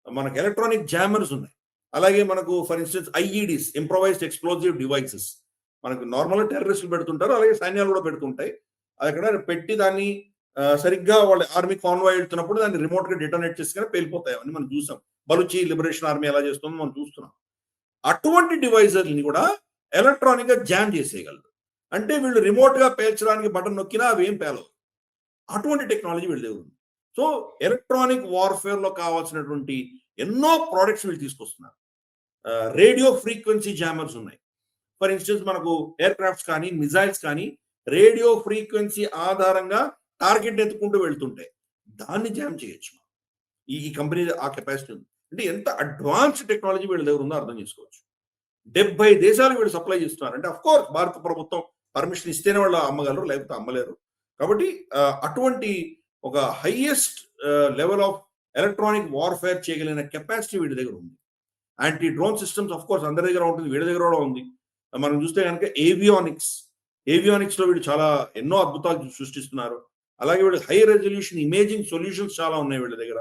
మనకు ఎలక్ట్రానిక్ జామర్స్ ఉన్నాయి. అలాగే మనకు for instance IEDs, improvised explosive devices, మనకు నార్మల్ టెర్రరిస్టులు పెడుతుంటారు, అలాగే సైన్యాలు కూడా పెడుతుంటాయి. అది అక్కడ పెట్టి దాన్ని సరిగ్గా వాళ్ళ ఆర్మీ కాన్వాయ్ వెళ్తున్నప్పుడు దాన్ని రిమోట్ గా డిటోనేట్ చేసుకుని పేలిపోతాయి అని మనం చూసాం. బలుచి లిబరేషన్ ఆర్మీ ఎలా చేస్తుందో మనం చూస్తున్నాం. అటువంటి డివైజర్ని కూడా ఎలక్ట్రానిక్ గా జామ్ చేసేయగలరు. అంటే వీళ్ళు రిమోట్ గా పేల్చడానికి బటన్ నొక్కినా అవి ఏం పేలవు. అటువంటి టెక్నాలజీ వీళ్ళు దగ్గర ఉంది. సో ఎలక్ట్రానిక్ వార్ఫేర్ లో కావాల్సినటువంటి ఎన్నో ప్రోడక్ట్స్ వీళ్ళు తీసుకొస్తున్నారు. రేడియో ఫ్రీక్వెన్సీ జామర్స్ ఉన్నాయి. ఫర్ ఇన్స్టెన్స్ మనకు ఎయిర్ క్రాఫ్ట్స్ కానీ మిజైల్స్ కానీ రేడియో ఫ్రీక్వెన్సీ ఆధారంగా టార్గెట్ ఎత్తుకుంటూ వెళ్తుంటాయి, దాన్ని జామ్ చేయొచ్చు. ఈ కంపెనీ ఆ కెపాసిటీ ఉంది. అంటే ఎంత అడ్వాన్స్డ్ టెక్నాలజీ వీళ్ళ దగ్గర ఉందో అర్థం చేసుకోవచ్చు. 70 దేశాలు వీళ్ళు సప్లై చేస్తున్నారు. అంటే అఫ్ కోర్స్ భారత ప్రభుత్వం పర్మిషన్ ఇస్తేనే వాళ్ళు అమ్మగలరు, లేకపోతే అమ్మలేరు. కాబట్టి అటువంటి ఒక highest level of electronic warfare చేయగలిగిన కెపాసిటీ వీడి దగ్గర ఉంది. Anti drone systems of course అందరి దగ్గర ఉంటుంది, వీడి దగ్గర కూడా ఉంది. మనం చూస్తే కనుక ఏవియానిక్స్ లో వీళ్ళు చాలా ఎన్నో అద్భుతాలు సృష్టిస్తున్నారు. అలాగే వీళ్ళు హై రెజల్యూషన్ ఇమేజింగ్ సొల్యూషన్స్ చాలా ఉన్నాయి వీళ్ళ దగ్గర.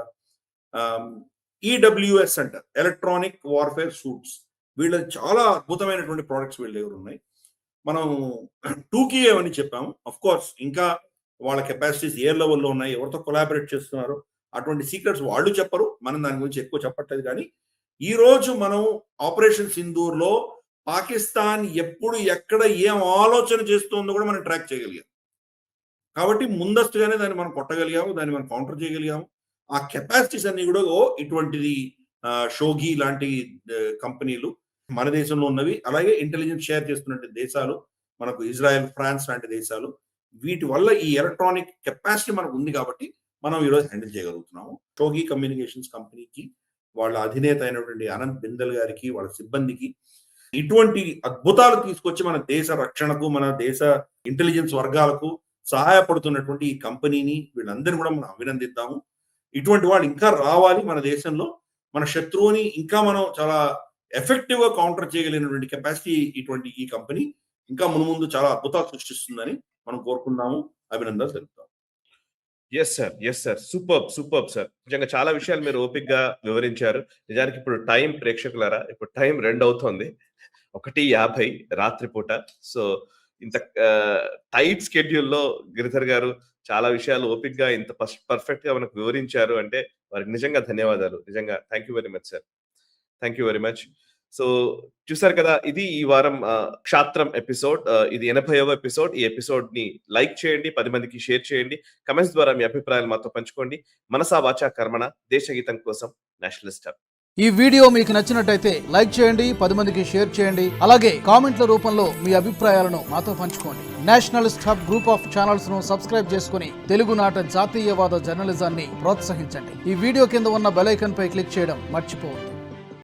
ఈడబ్ల్యూఎస్ అంటారు, ఎలక్ట్రానిక్ వార్ఫేర్ సూట్స్, వీళ్ళ చాలా అద్భుతమైనటువంటి ప్రోడక్ట్స్ వీళ్ళ దగ్గర ఉన్నాయి. మనం 2K అని చెప్పాము. అఫ్ కోర్స్ ఇంకా వాళ్ళ కెపాసిటీస్ ఏ లెవెల్లో ఉన్నాయి, ఎవరితో కొలాబరేట్ చేస్తున్నారు, అటువంటి సీక్రెట్స్ వాళ్ళు చెప్పరు, మనం దాని గురించి ఎక్కువ చెప్పట్లేదు. కానీ ఈ రోజు మనం ఆపరేషన్ సింధూర్ లో పాకిస్తాన్ ఎప్పుడు ఎక్కడ ఏం ఆలోచన చేస్తుందో కూడా మనం ట్రాక్ చేయగలిగాం. కాబట్టి ముందస్తుగానే దాన్ని మనం కొట్టగలిగాము, దాన్ని మనం కౌంటర్ చేయగలిగాము. ఆ కెపాసిటీస్ అన్ని కూడా ఇటువంటిది షోఘీ లాంటి కంపెనీలు మన దేశంలో ఉన్నవి, అలాగే ఇంటెలిజెన్స్ షేర్ చేస్తున్న దేశాలు మనకు ఇజ్రాయెల్, ఫ్రాన్స్ లాంటి దేశాలు. వీటి వల్ల ఈ ఎలక్ట్రానిక్ కెపాసిటీ మనకు ఉంది కాబట్టి మనం ఈరోజు హ్యాండిల్ చేయగలుగుతున్నాము. షోగి కమ్యూనికేషన్స్ కంపెనీకి, వాళ్ళ అధినేత అయినటువంటి అనంత్ బిందల్ గారికి, వాళ్ళ సిబ్బందికి ఇటువంటి అద్భుతాలు తీసుకొచ్చి మన దేశ రక్షణకు, మన దేశ ఇంటెలిజెన్స్ వర్గాలకు సహాయపడుతున్నటువంటి ఈ కంపెనీని, వీళ్ళందరినీ కూడా మనం అభినందిద్దాము. ఇటువంటి వాళ్ళు ఇంకా రావాలి మన దేశంలో. మన శత్రువుని ఇంకా మనం చాలా ఎఫెక్టివ్ గా కౌంటర్ చేయగలిగినటువంటి కెపాసిటీ ఇటువంటి ఈ కంపెనీ ఇంకా మునుముందు చాలా అద్భుతాలు సృష్టిస్తుందని మనం కోరుకుందాము. అభినందనలు తెలుపుతాం. Yes sir, super sir. నిజంగా చాలా విషయాలు మీరు ఓపిక్గా వివరించారు. నిజానికి ఇప్పుడు టైం, ప్రేక్షకులారా, ఇప్పుడు టైం 2 అవుతోంది, 1:50 రాత్రిపూట. సో ఇంత టైట్ స్కెడ్యూల్లో గిరిధర్ గారు చాలా విషయాలు ఓపిక్గా ఇంత పర్ఫెక్ట్ గా మనకు వివరించారు అంటే వారికి నిజంగా ధన్యవాదాలు. నిజంగా thank you very much sir. Thank you very much. So చూసారు కదా, ఇది ఈ వారం క్షాత్రం ఎపిసోడ్. ఇది 80వ ఎపిసోడ్. ఈ ఎపిసోడ్ ని లైక్ చేయండి, 10 మందికి షేర్ చేయండి, కమెంట్స్ ద్వారా మీ అభిప్రాయాలు మాతో పంచుకోండి. మనసా వాచా కర్మణ, దేశగీతం కోసం నేషనలిస్ట్ హబ్. ఈ వీడియో మీకు నచ్చినట్టయితే లైక్ చేయండి, 10 మందికి షేర్ చేయండి, అలాగే కామెంట్ల రూపంలో మీ అభిప్రాయాలను మాతో పంచుకోండి. Nationalist hub group of channels ను సబ్స్క్రైబ్ చేసుకుని తెలుగునాట జాతీయవాద జర్నలిజాన్ని ప్రోత్సహించండి. ఈ వీడియో కింద ఉన్న బెల్ ఐకాన్ పై క్లిక్ చేయడం మర్చిపోవద్దు.